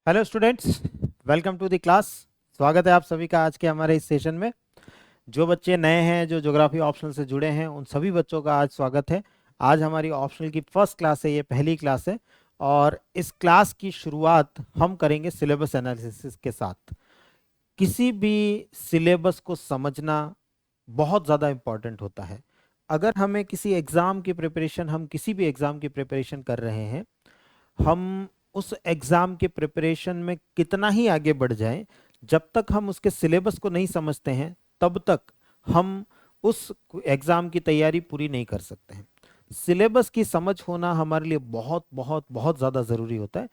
Hello students, welcome to the class. स्वागत है आप सभी का आज के हमारे इस सेशन में। जो बच्चे नए हैं, जो ज्योग्राफी ऑप्शनल से जुड़े हैं, उन सभी बच्चों का आज स्वागत है। आज हमारी ऑप्शनल की फर्स्ट क्लास है, ये पहली क्लास है और इस क्लास की शुरुआत हम करेंगे सिलेबस एनालिसिस के साथ। किसी भी सिलेबस को समझना बहुत ज़्यादा इम्पॉर्टेंट होता है। अगर हमें किसी एग्ज़ाम की प्रिपरेशन, हम किसी भी एग्ज़ाम की प्रिपरेशन कर रहे हैं, हम उस एग्जाम के प्रिपरेशन में कितना ही आगे बढ़ जाएं, जब तक हम उसके सिलेबस को नहीं समझते हैं तब तक हम उस एग्जाम की तैयारी पूरी नहीं कर सकते हैं। सिलेबस की समझ होना हमारे लिए बहुत बहुत बहुत ज़्यादा ज़रूरी होता है।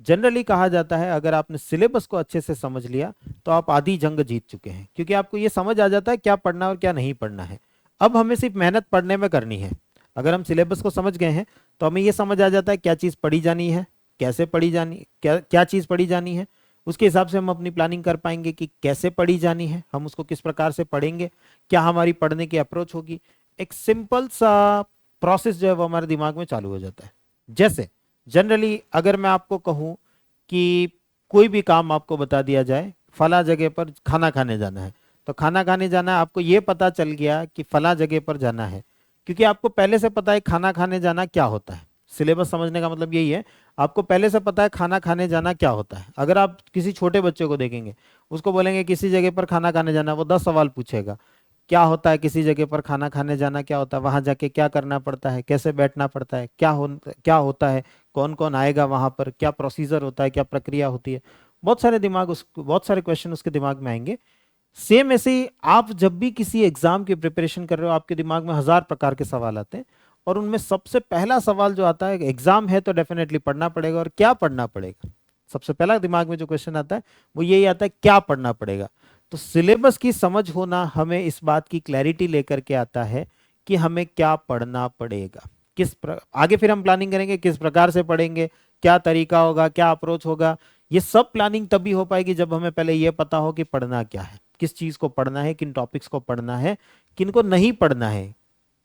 जनरली कहा जाता है अगर आपने सिलेबस को अच्छे से समझ लिया तो आप आधी जंग जीत चुके हैं, क्योंकि आपको ये समझ आ जाता है क्या पढ़ना है और क्या नहीं पढ़ना है। अब हमें सिर्फ मेहनत पढ़ने में करनी है। अगर हम सिलेबस को समझ गए हैं तो हमें ये समझ आ जाता है क्या चीज़ पढ़ी जानी है, कैसे पढ़ी जानी, क्या क्या चीज़ पढ़ी जानी है। उसके हिसाब से हम अपनी प्लानिंग कर पाएंगे कि कैसे पढ़ी जानी है, हम उसको किस प्रकार से पढ़ेंगे, क्या हमारी पढ़ने की अप्रोच होगी। एक सिंपल सा प्रोसेस जो है वो हमारे दिमाग में चालू हो जाता है। जैसे जनरली अगर मैं आपको कहूँ कि कोई भी काम आपको बता दिया जाए, फला जगह पर खाना खाने जाना है, तो खाना खाने जाना है, आपको ये पता चल गया कि फला जगह पर जाना है, क्योंकि आपको पहले से पता है खाना खाने जाना क्या होता है। सिलेबस समझने का मतलब यही है, आपको पहले से पता है खाना खाने जाना क्या होता है। अगर आप किसी छोटे बच्चे को देखेंगे, उसको बोलेंगे किसी जगह पर खाना खाने जाना, वो 10 सवाल पूछेगा। क्या होता है किसी जगह पर खाना खाने जाना, क्या होता है, वहां जाके क्या करना पड़ता है, कैसे बैठना पड़ता है, क्या होता है, कौन कौन आएगा वहां पर, क्या प्रोसीजर होता है, क्या प्रक्रिया होती है। बहुत सारे क्वेश्चन उसके दिमाग में आएंगे। सेम ऐसे ही आप जब भी किसी एग्जाम की प्रिपरेशन कर रहे हो, आपके दिमाग में 1000 प्रकार के सवाल आते हैं और उनमें सबसे पहला सवाल जो आता है, एग्जाम है तो डेफिनेटली पढ़ना पड़ेगा और क्या पढ़ना पड़ेगा। सबसे पहला दिमाग में जो क्वेश्चन आता है वो यही आता है, क्या पढ़ना पड़ेगा। तो सिलेबस की समझ होना हमें इस बात की क्लैरिटी लेकर के आता है कि हमें क्या पढ़ना पड़ेगा। आगे फिर हम प्लानिंग करेंगे किस प्रकार से पढ़ेंगे, क्या तरीका होगा, क्या अप्रोच होगा। ये सब प्लानिंग तभी हो पाएगी जब हमें पहले ये पता हो कि पढ़ना क्या है, किस चीज को पढ़ना है, किन टॉपिक्स को पढ़ना है, किन को नहीं पढ़ना है,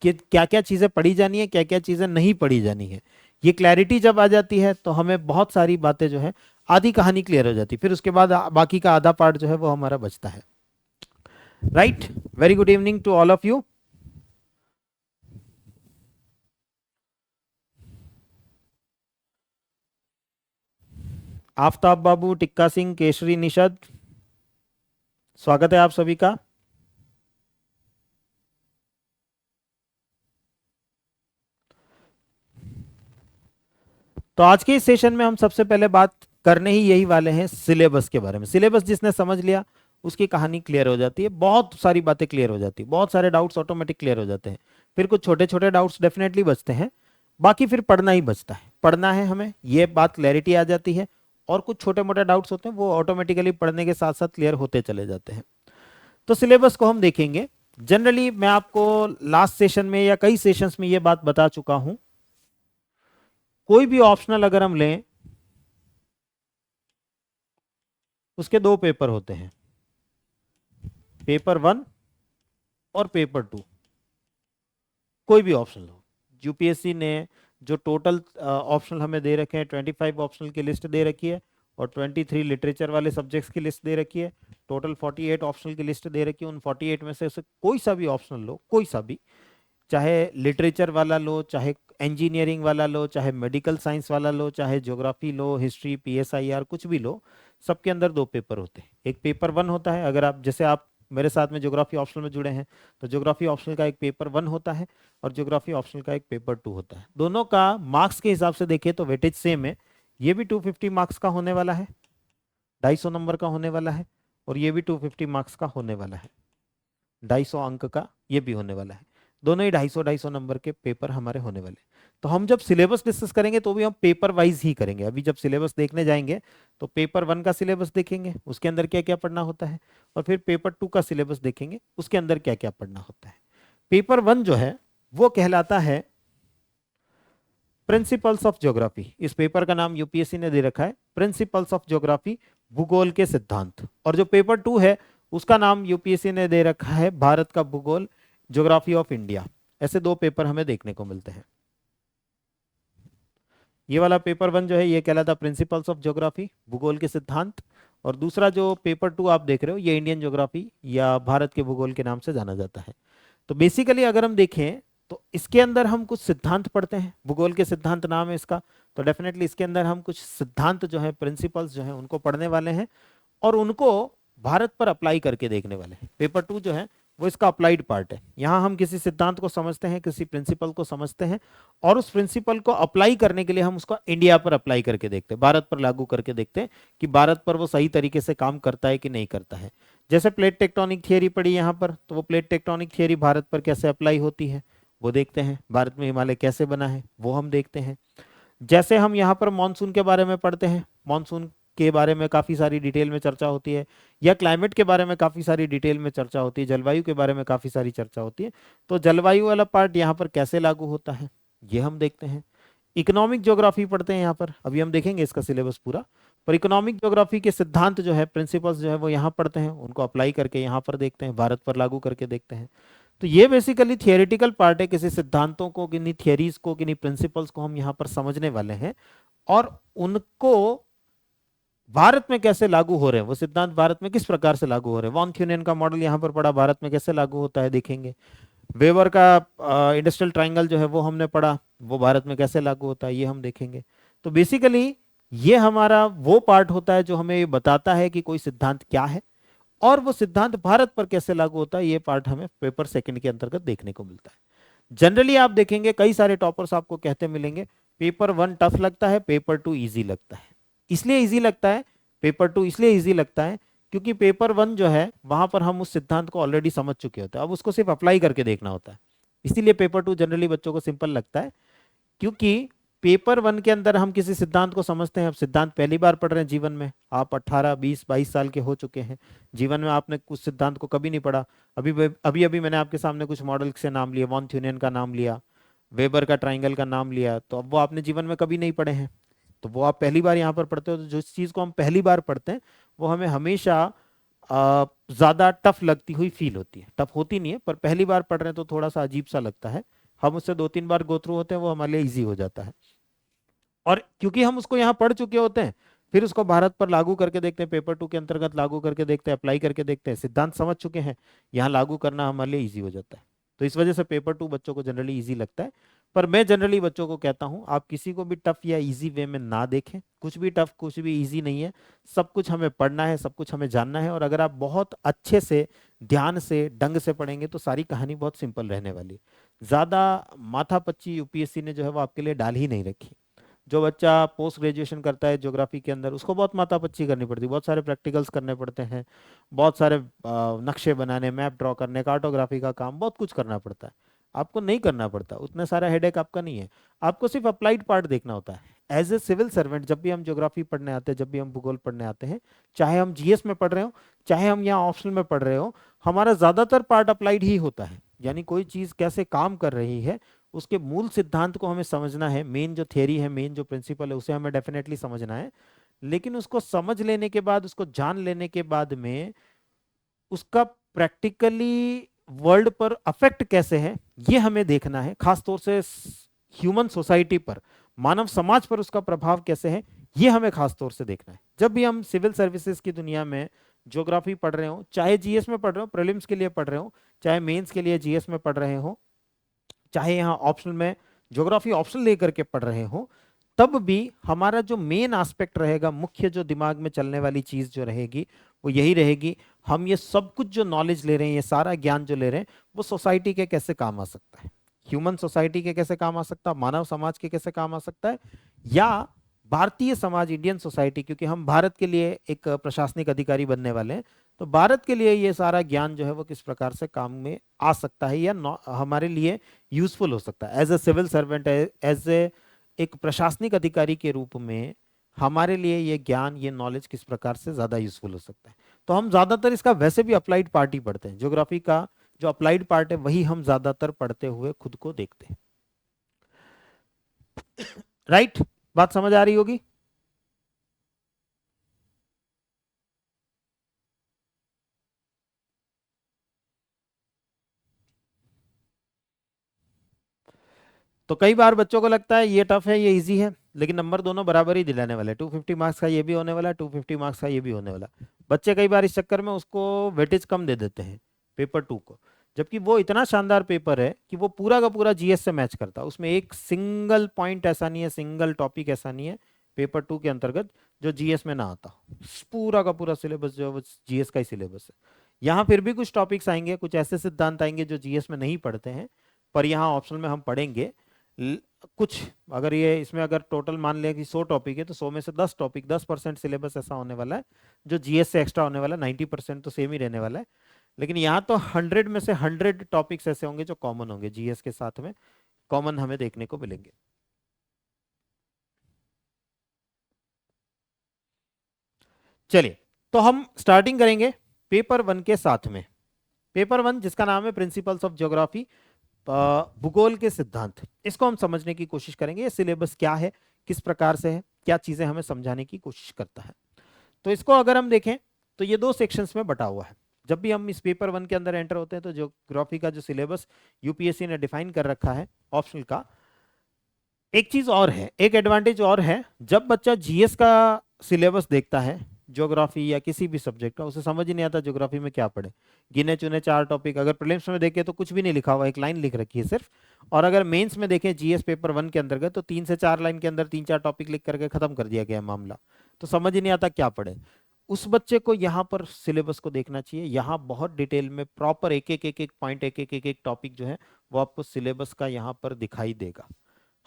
कि क्या क्या चीजें पढ़ी जानी है, क्या क्या चीजें नहीं पढ़ी जानी है। ये क्लैरिटी जब आ जाती है तो हमें बहुत सारी बातें जो है, आधी कहानी क्लियर हो जाती है। फिर उसके बाद बाकी का आधा पार्ट जो है वो हमारा बचता है। Right. Very good evening to all of you. Aftab Babu, Tikka Singh, Keshari, Nishad, स्वागत है आप सभी का। तो आज के इस सेशन में हम सबसे पहले बात करने ही यही वाले हैं सिलेबस के बारे में। सिलेबस जिसने समझ लिया उसकी कहानी क्लियर हो जाती है, बहुत सारी बातें क्लियर हो जाती है, बहुत सारे डाउट्स ऑटोमेटिक क्लियर हो जाते हैं। फिर कुछ छोटे छोटे डाउट्स डेफिनेटली बचते हैं, बाकी फिर पढ़ना ही बचता है। पढ़ना है हमें, ये बात क्लैरिटी आ जाती है, और कुछ छोटे मोटे डाउट्स होते हैं वो ऑटोमेटिकली पढ़ने के साथ साथ क्लियर होते चले जाते हैं। तो सिलेबस को हम देखेंगे। जनरली मैं आपको लास्ट सेशन में या कई सेशंस में ये बात बता चुका हूं, कोई भी ऑप्शनल अगर हम लें उसके दो पेपर होते हैं, पेपर 1 और पेपर 2। कोई भी ऑप्शनल हो, यूपीएससी ने जो टोटल ऑप्शनल हमें दे रखे हैं, 25 ऑप्शनल की लिस्ट दे रखी है और 23 लिटरेचर वाले सब्जेक्ट्स की लिस्ट दे रखी है। टोटल 48 ऑप्शनल की लिस्ट दे रखी है। उन 48 में से कोई सा भी ऑप्शनल लो, कोई सा भी, चाहे लिटरेचर वाला लो, चाहे इंजीनियरिंग वाला लो, चाहे मेडिकल साइंस वाला लो, चाहे ज्योग्राफी लो, हिस्ट्री, पीएसआईआर, कुछ भी लो, सबके अंदर दो पेपर होते हैं। एक पेपर 1 होता है, अगर आप जैसे आप मेरे साथ में ज्योग्राफी ऑप्शनल में जुड़े हैं तो ज्योग्राफी ऑप्शनल का एक पेपर 1 होता है और ज्योग्राफी ऑप्शनल का एक पेपर 2 होता है। दोनों का मार्क्स के हिसाब से देखें तो वेटेज सेम है। ये भी 250 मार्क्स का होने वाला है, 250 नंबर का होने वाला है, और ये भी 250 मार्क्स का होने वाला है, 250 अंक का ये भी होने वाला है। दोनों ही 250-250 नंबर के पेपर हमारे होने वाले हैं। तो हम जब सिलेबस डिस्कस करेंगे तो भी हम पेपर वाइज ही करेंगे। अभी जब सिलेबस देखने जाएंगे तो पेपर 1 का सिलेबस देखेंगे, उसके अंदर क्या क्या पढ़ना होता है, और फिर पेपर 2 का सिलेबस देखेंगे, उसके अंदर क्या क्या पढ़ना होता है। पेपर 1 जो है वो कहलाता है प्रिंसिपल्स ऑफ ज्योग्राफी। इस पेपर का नाम यूपीएससी ने दे रखा है प्रिंसिपल्स ऑफ ज्योग्राफी, भूगोल के सिद्धांत। और जो पेपर 2 है उसका नाम यूपीएससी ने दे रखा है भारत का भूगोल, ज्योग्राफी ऑफ इंडिया। ऐसे दो पेपर हमें देखने को मिलते हैं। ये वाला पेपर 1 जो है ये कहलाता प्रिंसिपल्स ऑफ ज्योग्राफी, भूगोल के सिद्धांत। और दूसरा जो पेपर 2 आप देख रहे हो ये इंडियन ज्योग्राफी या भारत के भूगोल के नाम से जाना जाता है। तो बेसिकली अगर हम देखें तो इसके अंदर हम कुछ सिद्धांत पढ़ते हैं, भूगोल के सिद्धांत नाम है इसका। तो डेफिनेटली इसके अंदर हम कुछ सिद्धांत जो है, प्रिंसिपल्स जो है उनको पढ़ने वाले हैं और उनको भारत पर अप्लाई करके देखने वाले हैं। पेपर 2 जो है वो इसका अप्लाइड पार्ट है। यहाँ हम किसी सिद्धांत को समझते हैं, किसी प्रिंसिपल को समझते हैं और उस प्रिंसिपल को अप्लाई करने के लिए हम उसको इंडिया पर अप्लाई करके देखते हैं, भारत पर लागू करके देखते हैं कि भारत पर वो सही तरीके से काम करता है कि नहीं करता है। जैसे प्लेट टेक्टोनिक थियरी पढ़ी यहाँ पर, तो वो प्लेट टेक्टोनिक थियरी भारत पर कैसे अप्लाई होती है वो देखते हैं। भारत में हिमालय कैसे बना है वो हम देखते हैं। जैसे हम यहाँ पर मानसून के बारे में पढ़ते हैं, मानसून के बारे में काफ़ी सारी डिटेल में चर्चा होती है, या क्लाइमेट के बारे में काफ़ी सारी डिटेल में चर्चा होती है, जलवायु के बारे में काफ़ी सारी चर्चा होती है। तो जलवायु वाला पार्ट यहाँ पर कैसे लागू होता है ये हम देखते हैं। इकोनॉमिक ज्योग्राफी पढ़ते हैं यहाँ पर, अभी हम देखेंगे इसका सिलेबस पूरा। पर इकोनॉमिक ज्योग्राफी के सिद्धांत जो है, प्रिंसिपल्स जो है वो यहाँ पढ़ते हैं, उनको अप्लाई करके यहाँ पर देखते हैं, भारत पर लागू करके देखते हैं। तो ये बेसिकली थियोरेटिकल पार्ट है, किसी सिद्धांतों को, किन्हीं थियरीज को, किन्हीं प्रिंसिपल्स को हम यहाँ पर समझने वाले हैं और उनको भारत में कैसे लागू हो रहे हैं, वो सिद्धांत भारत में किस प्रकार से लागू हो रहे हैं। वॉन थ्यूनेन का मॉडल यहाँ पर पढ़ा, भारत में कैसे लागू होता है देखेंगे। वेबर का इंडस्ट्रियल ट्रायंगल जो है वो हमने पढ़ा, वो भारत में कैसे लागू होता है ये हम देखेंगे। तो बेसिकली ये हमारा वो पार्ट होता है जो हमें ये बताता है कि कोई सिद्धांत क्या है और वो सिद्धांत भारत पर कैसे लागू होता है। ये पार्ट हमें पेपर 2 के अंतर्गत देखने को मिलता है। जनरली आप देखेंगे कई सारे टॉपर्स आपको कहते मिलेंगे पेपर 1 टफ लगता है, पेपर 2 इजी लगता है। इसलिए इजी लगता है, पेपर 2 इसलिए इजी लगता है क्योंकि पेपर 1 जो है वहां पर हम उस सिद्धांत को ऑलरेडी समझ चुके होते हैं, अब उसको सिर्फ अप्लाई करके देखना होता है। इसीलिए पेपर 2 जनरली बच्चों को सिंपल लगता है, क्योंकि पेपर 1 के अंदर हम किसी सिद्धांत को समझते हैं। अब सिद्धांत पहली बार पढ़ रहे हैं जीवन में, आप 18 20 22 साल के हो चुके हैं, जीवन में आपने कुछ सिद्धांत को कभी नहीं पढ़ा। अभी अभी अभी मैंने आपके सामने कुछ मॉडल से नाम लिए, वॉन थ्यूनेन का नाम लिया, वेबर का ट्राइंगल का नाम लिया, तो अब वो आपने जीवन में कभी नहीं पढ़े हैं, तो वो आप पहली बार यहाँ पर पढ़ते हो। तो जो चीज़ को हम पहली बार पढ़ते हैं वो हमें हमेशा ज़्यादा टफ लगती हुई फील होती है। टफ होती नहीं है, पर पहली बार पढ़ रहे हैं तो थोड़ा सा अजीब सा लगता है। हम उससे 2 3 बार गो थ्रू होते हैं, वो हमारे लिए ईजी हो जाता है। और क्योंकि हम उसको यहाँ पढ़ चुके होते हैं, फिर उसको भारत पर लागू करके देखते हैं, पेपर 2 के अंतर्गत लागू करके देखते हैं, अप्लाई करके देखते हैं, सिद्धांत समझ चुके हैं, यहाँ लागू करना हमारे लिए ईजी हो जाता है। तो इस वजह से पेपर 2 बच्चों को जनरली ईजी लगता है। पर मैं जनरली बच्चों को कहता हूँ आप किसी को भी टफ या इजी वे में ना देखें, कुछ भी टफ कुछ भी इजी नहीं है। सब कुछ हमें पढ़ना है, सब कुछ हमें जानना है, और अगर आप बहुत अच्छे से, ध्यान से, ढंग से पढ़ेंगे तो सारी कहानी बहुत सिंपल रहने वाली है। ज्यादा माथापच्ची यूपीएससी ने जो है वो आपके लिए डाल ही नहीं रखी। जो बच्चा पोस्ट ग्रेजुएशन करता है ज्योग्राफी के अंदर, उसको बहुत माथापच्ची करनी पड़ती है, बहुत सारे प्रैक्टिकल्स करने पड़ते हैं, बहुत सारे नक्शे बनाने, मैप ड्रॉ करने, कार्टोग्राफी का काम, बहुत कुछ करना पड़ता है। आपको नहीं करना पड़ता, उतना सारा हेडेक आपका नहीं है। आपको सिर्फ अप्लाइड पार्ट देखना होता है। एज ए सिविल सर्वेंट जब भी हम ज्योग्राफी पढ़ने आते हैं, जब भी हम भूगोल पढ़ने आते हैं, चाहे हम जीएस में पढ़ रहे हो, चाहे हम यहाँ ऑप्शनल में पढ़ रहे हो, हमारा ज्यादातर पार्ट अप्लाइड ही होता है। यानी कोई चीज कैसे काम कर रही है, उसके मूल सिद्धांत को हमें समझना है, मेन जो थियरी है, मेन जो प्रिंसिपल है, उसे हमें डेफिनेटली समझना है। लेकिन उसको समझ लेने के बाद, उसको जान लेने के बाद में उसका प्रैक्टिकली वर्ल्ड पर अफेक्ट कैसे है ये हमें देखना है। खासतौर से ह्यूमन सोसाइटी पर, मानव समाज पर उसका प्रभाव कैसे है ये हमें खासतौर से देखना है। जब भी हम सिविल सर्विसेज की दुनिया में ज्योग्राफी पढ़ रहे हो, चाहे जीएस में पढ़ रहे हो, प्रीलिम्स के लिए पढ़ रहे हो, चाहे मेंस के लिए जीएस में पढ़ रहे हो, चाहे यहाँ ऑप्शनल में ज्योग्राफी ऑप्शनल लेकर के पढ़ रहे हो, तब भी हमारा जो मेन एस्पेक्ट रहेगा, मुख्य जो दिमाग में चलने वाली चीज जो रहेगी वो यही रहेगी, हम ये सब कुछ जो नॉलेज ले रहे हैं, ये सारा ज्ञान जो ले रहे हैं, वो सोसाइटी के कैसे काम आ सकता है, ह्यूमन सोसाइटी के कैसे काम आ सकता है, मानव समाज के कैसे काम आ सकता है, या भारतीय समाज, इंडियन सोसाइटी, क्योंकि हम भारत के लिए एक प्रशासनिक अधिकारी बनने वाले हैं, तो भारत के लिए ये सारा ज्ञान जो है वो किस प्रकार से काम में आ सकता है या हमारे लिए यूजफुल हो सकता है। As a civil servant, as a एक प्रशासनिक अधिकारी के रूप में हमारे लिए ये ज्ञान, ये नॉलेज किस प्रकार से ज्यादा यूजफुल हो सकता है। तो हम ज्यादातर इसका वैसे भी अप्लाइड पार्ट ही पढ़ते हैं, ज्योग्राफी का जो अप्लाइड पार्ट है वही हम ज्यादातर पढ़ते हुए खुद को देखते हैं। राइट, बात समझ आ रही होगी। तो कई बार बच्चों को लगता है ये टफ है, ये इजी है। लेकिन नंबर दोनों बराबर ही दिलाने वाले, 250 मार्क्स का ये भी होने वाला है, 250 मार्क्स का ये भी होने वाला। बच्चे कई बार इस चक्कर में उसको वेटेज कम दे देते हैं पेपर 2 को, जबकि वो इतना शानदार पेपर है कि वो पूरा का पूरा जीएस से मैच करता है। उसमें एक सिंगल पॉइंट ऐसा नहीं है, सिंगल टॉपिक ऐसा नहीं है पेपर 2 के अंतर्गत जो जीएस में ना आता हो। पूरा का पूरा सिलेबस जो है वो जीएस का ही सिलेबस है। यहाँ फिर भी कुछ टॉपिक्स आएंगे, कुछ ऐसे सिद्धांत आएंगे जो जीएस में नहीं पढ़ते हैं, पर यहाँ ऑप्शन में हम पढ़ेंगे। कुछ अगर ये इसमें अगर टोटल मान लें कि 100 टॉपिक है तो 100 में से 10 टॉपिक, 10% सिलेबस ऐसा होने वाला है जो जीएस से एक्स्ट्रा होने वाला है। 90% तो सेम ही रहने वाला है, लेकिन यहाँ तो 100 में से 100 टॉपिक्स ऐसे होंगे जो कॉमन होंगे, जीएस के साथ में कॉमन हमें देखने को मिलेंगे। चलिए, तो हम स्टार्टिंग करेंगे पेपर 1 के साथ में। पेपर 1 जिसका नाम है प्रिंसिपल्स ऑफ ज्योग्राफी, भूगोल के सिद्धांत, इसको हम समझने की कोशिश करेंगे। ये सिलेबस क्या है, किस प्रकार से है, क्या चीजें हमें समझाने की कोशिश करता है। तो इसको अगर हम देखें तो ये 2 सेक्शंस में बटा हुआ है। जब भी हम इस पेपर 1 के अंदर एंटर होते हैं तो ज्योग्राफी का जो सिलेबस यूपीएससी ने डिफाइन कर रखा है ऑप्शनल का, एक चीज और है, एक एडवांटेज और है। जब बच्चा जीएस का सिलेबस देखता है ज्योग्राफी या किसी भी सब्जेक्ट का, उसे समझ ही नहीं आता ज्योग्राफी में क्या पढ़े। गिने चुने 4 टॉपिक, अगर प्रीलिम्स में देखे तो कुछ भी नहीं लिखा हुआ, एक लाइन लिख रखी है सिर्फ। और अगर मेंस में देखें जीएस पेपर 1 के अंतर्गत तो 3 से 4 लाइन के अंदर 3-4 टॉपिक लिख करके खत्म कर दिया गया है मामला। तो समझ ही नहीं आता क्या पढ़े। उस बच्चे को यहाँ पर सिलेबस को देखना चाहिए। यहाँ बहुत डिटेल में प्रॉपर एक एक एक एक पॉइंट, एक एक एक एक टॉपिक जो है वो आपको सिलेबस का यहाँ पर दिखाई देगा।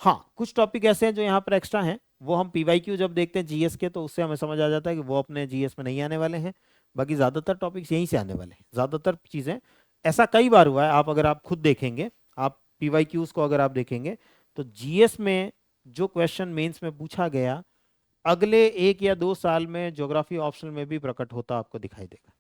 हाँ, कुछ टॉपिक ऐसे हैं जो यहाँ पर एक्स्ट्रा हैं, वो हम पीवाईक्यू जब देखते हैं जीएस के तो उससे हमें समझ आ जाता है कि वो अपने जीएस में नहीं आने वाले हैं। बाकी ज्यादातर टॉपिक्स यहीं से आने वाले हैं, ज्यादातर चीजें। ऐसा कई बार हुआ है, आप अगर आप खुद देखेंगे, आप पीवाईक्यूज को अगर आप देखेंगे तो जीएस में जो क्वेश्चन मेंस में पूछा गया, अगले 1 या 2 साल में ज्योग्राफी ऑप्शनल में भी प्रकट होता आपको दिखाई देगा।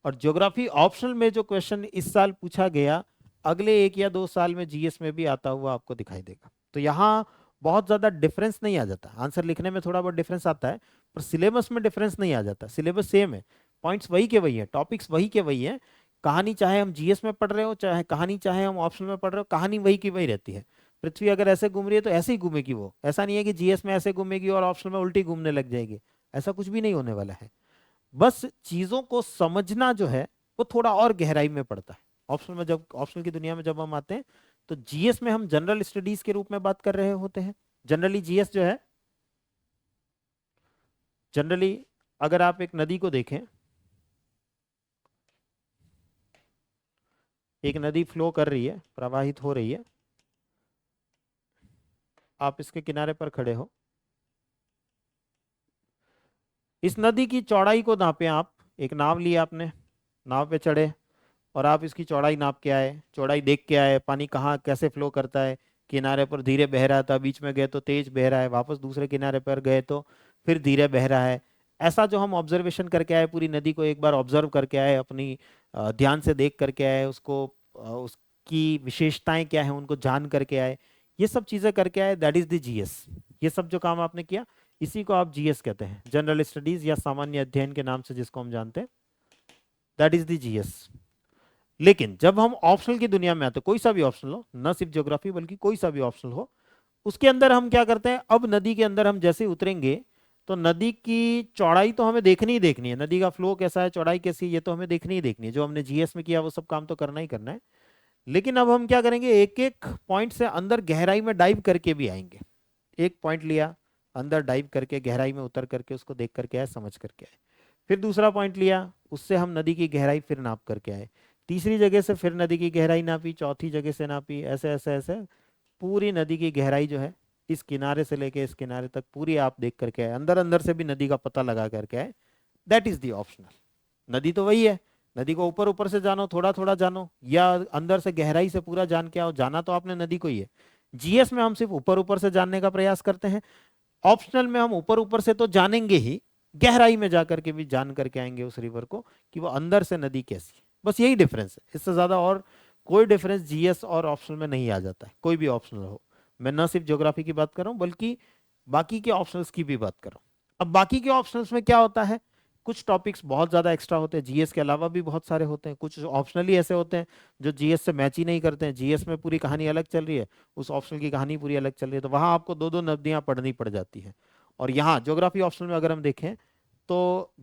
और ज्योग्राफी ऑप्शनल में जो क्वेश्चन इस साल पूछा गया, अगले 1 या 2 साल में जीएस में भी आता हुआ आपको दिखाई देगा। तो यहाँ बहुत ज्यादा डिफरेंस नहीं आ जाता, आंसर लिखने में थोड़ा बहुत डिफरेंस आता है, पर सिलेबस में डिफरेंस नहीं आ जाता। सिलेबस सेम है, पॉइंट्स वही के वही है, टॉपिक्स वही के वही है। कहानी चाहे हम जीएस में पढ़ रहे हो, चाहे कहानी चाहे हम ऑप्शनल में पढ़ रहे हो, कहानी वही की वही रहती है। पृथ्वी अगर ऐसे घूम रही है तो ऐसे ही घूमेगी वो, ऐसा नहीं है कि जीएस में ऐसे घूमेगी और ऑप्शनल में उल्टी घूमने लग जाएगी। ऐसा कुछ भी नहीं होने वाला है। बस चीजों को समझना जो है वो थोड़ा और गहराई में पड़ता है। ऑप्शनल में जब, ऑप्शनल की दुनिया में जब हम आते हैं तो जीएस में हम जनरल स्टडीज के रूप में बात कर रहे होते हैं। जनरली जीएस जो है, जनरली अगर आप एक नदी को देखें, एक नदी फ्लो कर रही है, प्रवाहित हो रही है, आप इसके किनारे पर खड़े हो, इस नदी की चौड़ाई को नापें आप। एक नाव लिया आपने, नाव पे चढ़े और आप इसकी चौड़ाई नाप के आए, चौड़ाई देख के आए, पानी कहाँ कैसे फ्लो करता है, किनारे पर धीरे बह रहा था, बीच में गए तो तेज बह रहा है, वापस दूसरे किनारे पर गए तो फिर धीरे बह रहा है। ऐसा जो हम ऑब्जर्वेशन करके आए, पूरी नदी को एक बार ऑब्जर्व करके आए, अपनी ध्यान से देख करके आए, उसको उसकी विशेषताएं क्या है उनको जान करके आए, ये सब चीजें करके आए, दैट इज द जीएस। ये सब जो काम आपने किया, इसी को आप जीएस कहते हैं, जनरल स्टडीज या सामान्य अध्ययन के नाम से जिसको हम जानते हैं, दैट इज द जीएस। लेकिन जब हम ऑप्शनल की दुनिया में आते, कोई सा भी ऑप्शनल हो, न सिर्फ ज्योग्राफी बल्कि कोई सा भी ऑप्शनल हो, उसके अंदर हम क्या करते हैं, अब नदी के अंदर हम जैसे उतरेंगे तो नदी की चौड़ाई तो हमें देखनी ही देखनी है, नदी का फ्लो कैसा है, चौड़ाई कैसी है, ये तो हमें देखनी ही देखनी है। जो हमने जीएस में किया वो सब काम तो करना ही करना है। लेकिन अब हम क्या करेंगे, एक एक पॉइंट से अंदर गहराई में डाइव करके भी आएंगे। एक पॉइंट लिया, अंदर डाइव करके गहराई में उतर करके उसको देख करके आए, समझ करके आए। फिर दूसरा पॉइंट लिया, उससे हम नदी की गहराई फिर नाप करके आए। तीसरी जगह से फिर नदी की गहराई नापी, चौथी जगह से नापी, ऐसे ऐसे ऐसे पूरी नदी की गहराई जो है, इस किनारे से लेके इस किनारे तक पूरी आप देख करके आए, अंदर अंदर से भी नदी का पता लगा करके आए। That is the optional. नदी तो वही है, नदी को ऊपर ऊपर से जानो, थोड़ा थोड़ा जानो, या अंदर से गहराई से पूरा जान के आओ, जाना तो आपने नदी को ही है। जीएस में हम सिर्फ ऊपर ऊपर से जानने का प्रयास करते हैं, ऑप्शनल में हम ऊपर ऊपर से तो जानेंगे ही, गहराई में जाकर के भी जान करके आएंगे उस रिवर को कि वो अंदर से नदी कैसी है। बस यही डिफरेंस है, इससे ज्यादा और कोई डिफरेंस जीएस और ऑप्शनल में नहीं आ जाता है, कोई भी ऑप्शनल हो। मैं न सिर्फ ज्योग्राफी की बात कर रहा हूं बल्कि बाकी के ऑप्शनल्स की भी बात कर रहा हूं। अब बाकी के ऑप्शनल्स में क्या होता है, कुछ टॉपिक्स बहुत ज़्यादा एक्स्ट्रा होते हैं, जीएस के अलावा भी बहुत सारे होते हैं, कुछ ऑप्शनली ऐसे होते हैं जो जीएस से मैच ही नहीं करते हैं, जीएस में पूरी कहानी अलग चल रही है, उस ऑप्शनल की कहानी पूरी अलग चल रही है, तो वहाँ आपको दो दो नदियाँ पढ़नी पड़ जाती है। और यहाँ ज्योग्राफी ऑप्शनल में अगर हम देखें तो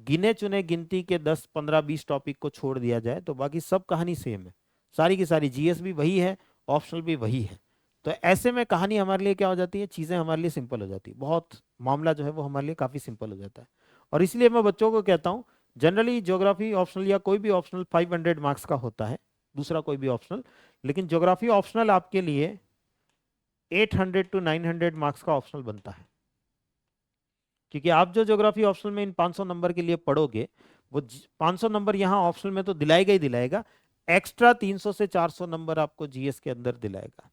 गिने चुने गिनती के 10 15 20 टॉपिक को छोड़ दिया जाए तो बाकी सब कहानी सेम है, सारी की सारी जीएस भी वही है, ऑप्शनल भी वही है। तो ऐसे में कहानी हमारे लिए क्या हो जाती है, चीज़ें हमारे लिए सिंपल हो जाती है, बहुत मामला जो है वो हमारे लिए काफ़ी सिंपल हो जाता है। और इसलिए मैं बच्चों को कहता हूँ जनरली ज्योग्राफी ऑप्शनल या कोई भी ऑप्शनल 500 मार्क्स का होता है, दूसरा कोई भी ऑप्शनल, लेकिन ज्योग्राफी ऑप्शनल आपके लिए 800 to 900 मार्क्स का ऑप्शनल बनता है। क्योंकि आप जो ज्योग्राफी ऑप्शनल में इन 500 नंबर के लिए पढ़ोगे वो 500 नंबर यहाँ ऑप्शनल में तो दिलाएगा ही दिलाएगा, एक्स्ट्रा 300 से 400 नंबर आपको जीएस के अंदर दिलाएगा,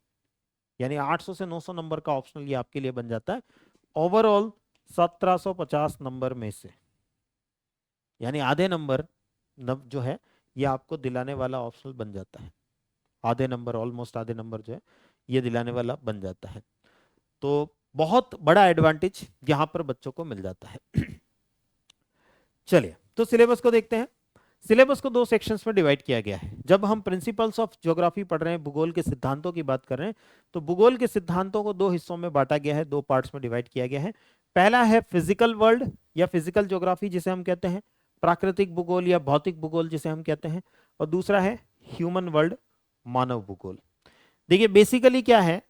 यानी 800 से 900 नंबर का ऑप्शनल ये आपके लिए बन जाता है ओवरऑल 1750 नंबर में से, यानी आधे नंबर जो है ये आपको दिलाने वाला ऑप्शनल बन जाता है, आधे नंबर, ऑलमोस्ट आधे नंबर जो है ये दिलाने वाला बन जाता है। तो बहुत बड़ा एडवांटेज यहां पर बच्चों को मिल जाता है। चलिए तो सिलेबस को देखते हैं। सिलेबस को दो सेक्शंस में डिवाइड किया गया है। जब हम प्रिंसिपल्स ऑफ ज्योग्राफी पढ़ रहे हैं, भूगोल के सिद्धांतों की बात कर रहे हैं, तो भूगोल के सिद्धांतों को दो हिस्सों में बांटा गया है, दो पार्ट्स में डिवाइड किया गया है। पहला है फिजिकल वर्ल्ड या फिजिकल ज्योग्राफी जिसे हम कहते हैं, प्राकृतिक भूगोल या भौतिक भूगोल जिसे हम कहते हैं, और दूसरा है ह्यूमन वर्ल्ड, मानव भूगोल। देखिए बेसिकली क्या है,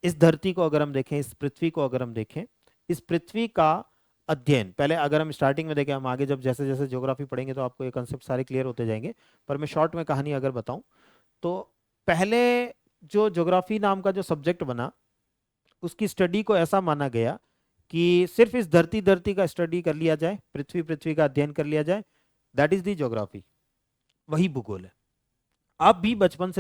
इस धरती को अगर हम देखें, इस पृथ्वी को अगर हम देखें, इस पृथ्वी का अध्ययन, पहले अगर हम स्टार्टिंग में देखें, हम आगे जब जैसे जैसे ज्योग्राफी पढ़ेंगे तो आपको ये कंसेप्ट सारे क्लियर होते जाएंगे, पर मैं शॉर्ट में कहानी अगर बताऊं तो पहले जो ज्योग्राफी नाम का जो सब्जेक्ट बना उसकी स्टडी को ऐसा माना गया कि सिर्फ इस धरती का स्टडी कर लिया जाए, पृथ्वी का अध्ययन कर लिया जाए, दैट इज दी ज्योग्राफी, वही भूगोल है। आप भी बचपन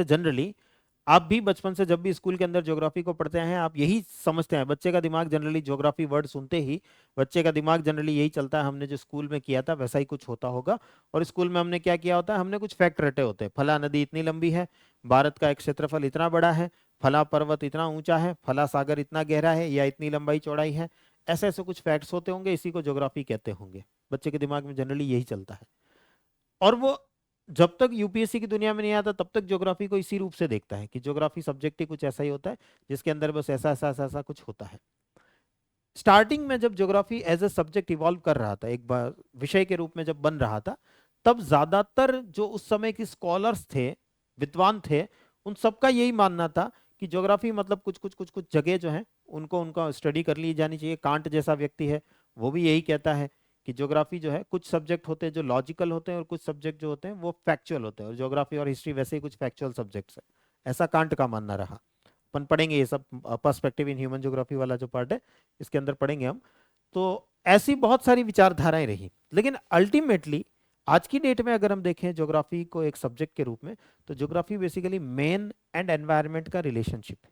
से जब भी स्कूल के अंदर ज्योग्राफी को पढ़ते हैं आप यही समझते हैं, बच्चे का दिमाग जनरली ज्योग्राफी वर्ड सुनते ही बच्चे का दिमाग जनरली यही चलता है, हमने जो स्कूल में किया था वैसा ही कुछ होता होगा। और स्कूल में हमने क्या किया होता है, हमने कुछ फैक्ट रटे होते हैं, फला नदी इतनी लंबी है, भारत का एक क्षेत्रफल इतना बड़ा है, फला पर्वत इतना ऊंचा है, फला सागर इतना गहरा है या इतनी लंबाई चौड़ाई है, ऐसे ऐसे कुछ फैक्ट्स होते होंगे, इसी को ज्योग्राफी कहते होंगे। बच्चे के दिमाग में जनरली यही चलता है, और वो जब तक यूपीएससी की दुनिया में नहीं आता तब तक ज्योग्राफी को इसी रूप से देखता है कि ज्योग्राफी सब्जेक्ट ही कुछ ऐसा ही होता है जिसके अंदर बस ऐसा ऐसा ऐसा ऐसा कुछ होता है। स्टार्टिंग में जब geography as a subject evolve कर रहा था, एक बार विषय के रूप में जब बन रहा था, तब ज्यादातर जो उस समय के स्कॉलर्स थे, विद्वान थे, उन सबका यही मानना था कि ज्योग्राफी मतलब कुछ कुछ कुछ कुछ जगह जो है उनको उनका स्टडी कर ली जानी चाहिए। कांट जैसा व्यक्ति है वो भी यही कहता है कि ज्योग्राफी जो है, कुछ सब्जेक्ट होते हैं जो लॉजिकल होते हैं और कुछ सब्जेक्ट जो होते हैं वो फैक्चुअल होते हैं, और ज्योग्राफी और हिस्ट्री वैसे ही कुछ फैक्चुअल सब्जेक्ट्स है, ऐसा कांट का मानना रहा। अपन पढ़ेंगे ये सब, पर्सपेक्टिव इन ह्यूमन ज्योग्राफी वाला जो पार्ट है इसके अंदर पढ़ेंगे हम। तो ऐसी बहुत सारी विचारधाराएं रही, लेकिन अल्टीमेटली आज की डेट में अगर हम देखें ज्योग्राफी को एक सब्जेक्ट के रूप में, तो geography basically man and environment का रिलेशनशिप है,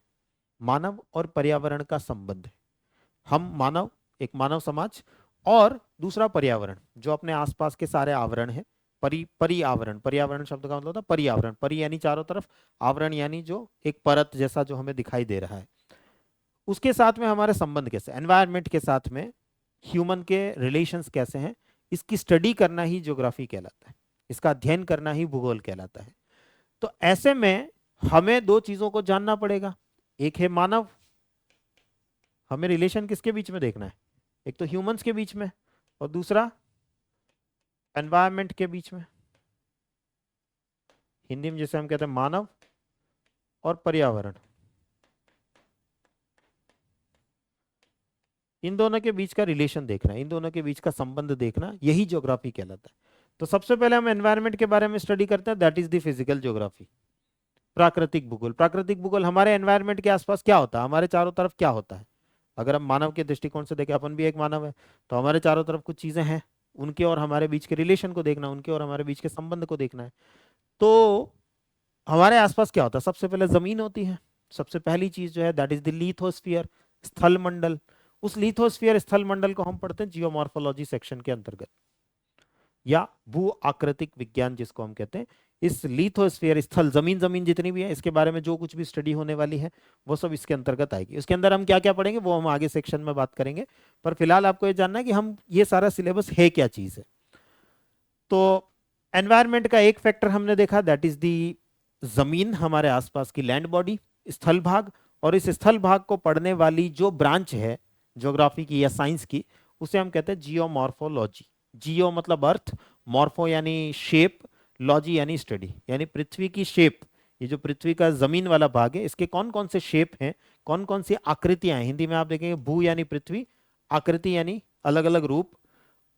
मानव और पर्यावरण का संबंध है। हम मानव, एक मानव समाज, और दूसरा पर्यावरण जो अपने आसपास के सारे आवरण है, पर्यावरण, पर्यावरण शब्द का मतलब होता है पर्यावरण, परि यानी चारों तरफ, आवरण यानी जो एक परत जैसा जो हमें दिखाई दे रहा है, उसके साथ में हमारे संबंध कैसे, एनवायरनमेंट के साथ में ह्यूमन के रिलेशंस कैसे हैं, इसकी स्टडी करना ही ज्योग्राफी कहलाता है, इसका अध्ययन करना ही भूगोल कहलाता है। तो ऐसे में हमें दो चीजों को जानना पड़ेगा, एक है मानव, हमें रिलेशन किसके बीच में देखना है, एक तो ह्यूमंस के बीच में और दूसरा एनवायरनमेंट के बीच में, हिंदी में जैसे हम कहते हैं मानव और पर्यावरण, इन दोनों के बीच का रिलेशन देखना, इन दोनों के बीच का संबंध देखना, यही ज्योग्राफी कहलाता है। तो सबसे पहले हम एनवायरनमेंट के बारे में स्टडी करते हैं, that is the physical geography. प्राकृतिक भूगोल, प्राकृतिक भूगोल हमारे एनवायरनमेंट के आसपास क्या होता है, हमारे चारों तरफ क्या होता है। अगर हम मानव के दृष्टिकोण से देखें, अपन भी एक मानव है, तो हमारे चारों तरफ कुछ चीजें हैं, उनके और हमारे बीच के रिलेशन को देखना, उनके और हमारे बीच के संबंध को देखना है। तो हमारे आसपास क्या होता है, सबसे पहले जमीन होती है, सबसे पहली चीज जो है दैट इज द लिथोस्फीयर, स्थल मंडल। उस लिथोस्फीयर स्थल मंडल को हम पढ़ते हैं जियोमॉर्फोलॉजी सेक्शन के अंतर्गत, या भू आकृतिक विज्ञान जिसको हम कहते हैं। इस लिथोस्फीयर स्थल, जमीन जमीन जितनी भी है, इसके बारे में जो कुछ भी स्टडी होने वाली है वो सब इसके अंतर्गत आएगी। उसके अंदर हम क्या क्या पढ़ेंगे वो हम आगे सेक्शन में बात करेंगे, पर फिलहाल आपको ये जानना है कि हम ये सारा सिलेबस है क्या चीज है। तो एनवायरनमेंट का एक फैक्टर हमने देखा, दैट इज दी जमीन, हमारे आसपास की लैंड बॉडी, स्थल भाग। और इस स्थल भाग को पढ़ने वाली जो ब्रांच है ज्योग्राफी की या साइंस की, उसे हम कहते हैं जियोमॉर्फोलॉजी। जियो मतलब अर्थ, मॉर्फो यानी शेप, लॉजी यानी स्टडी, यानी पृथ्वी की शेप। ये जो पृथ्वी का जमीन वाला भाग है, इसके कौन कौन से शेप हैं, कौन कौन सी आकृतियां हैं। हिंदी में आप देखेंगे भू यानी पृथ्वी, आकृति यानी अलग अलग रूप,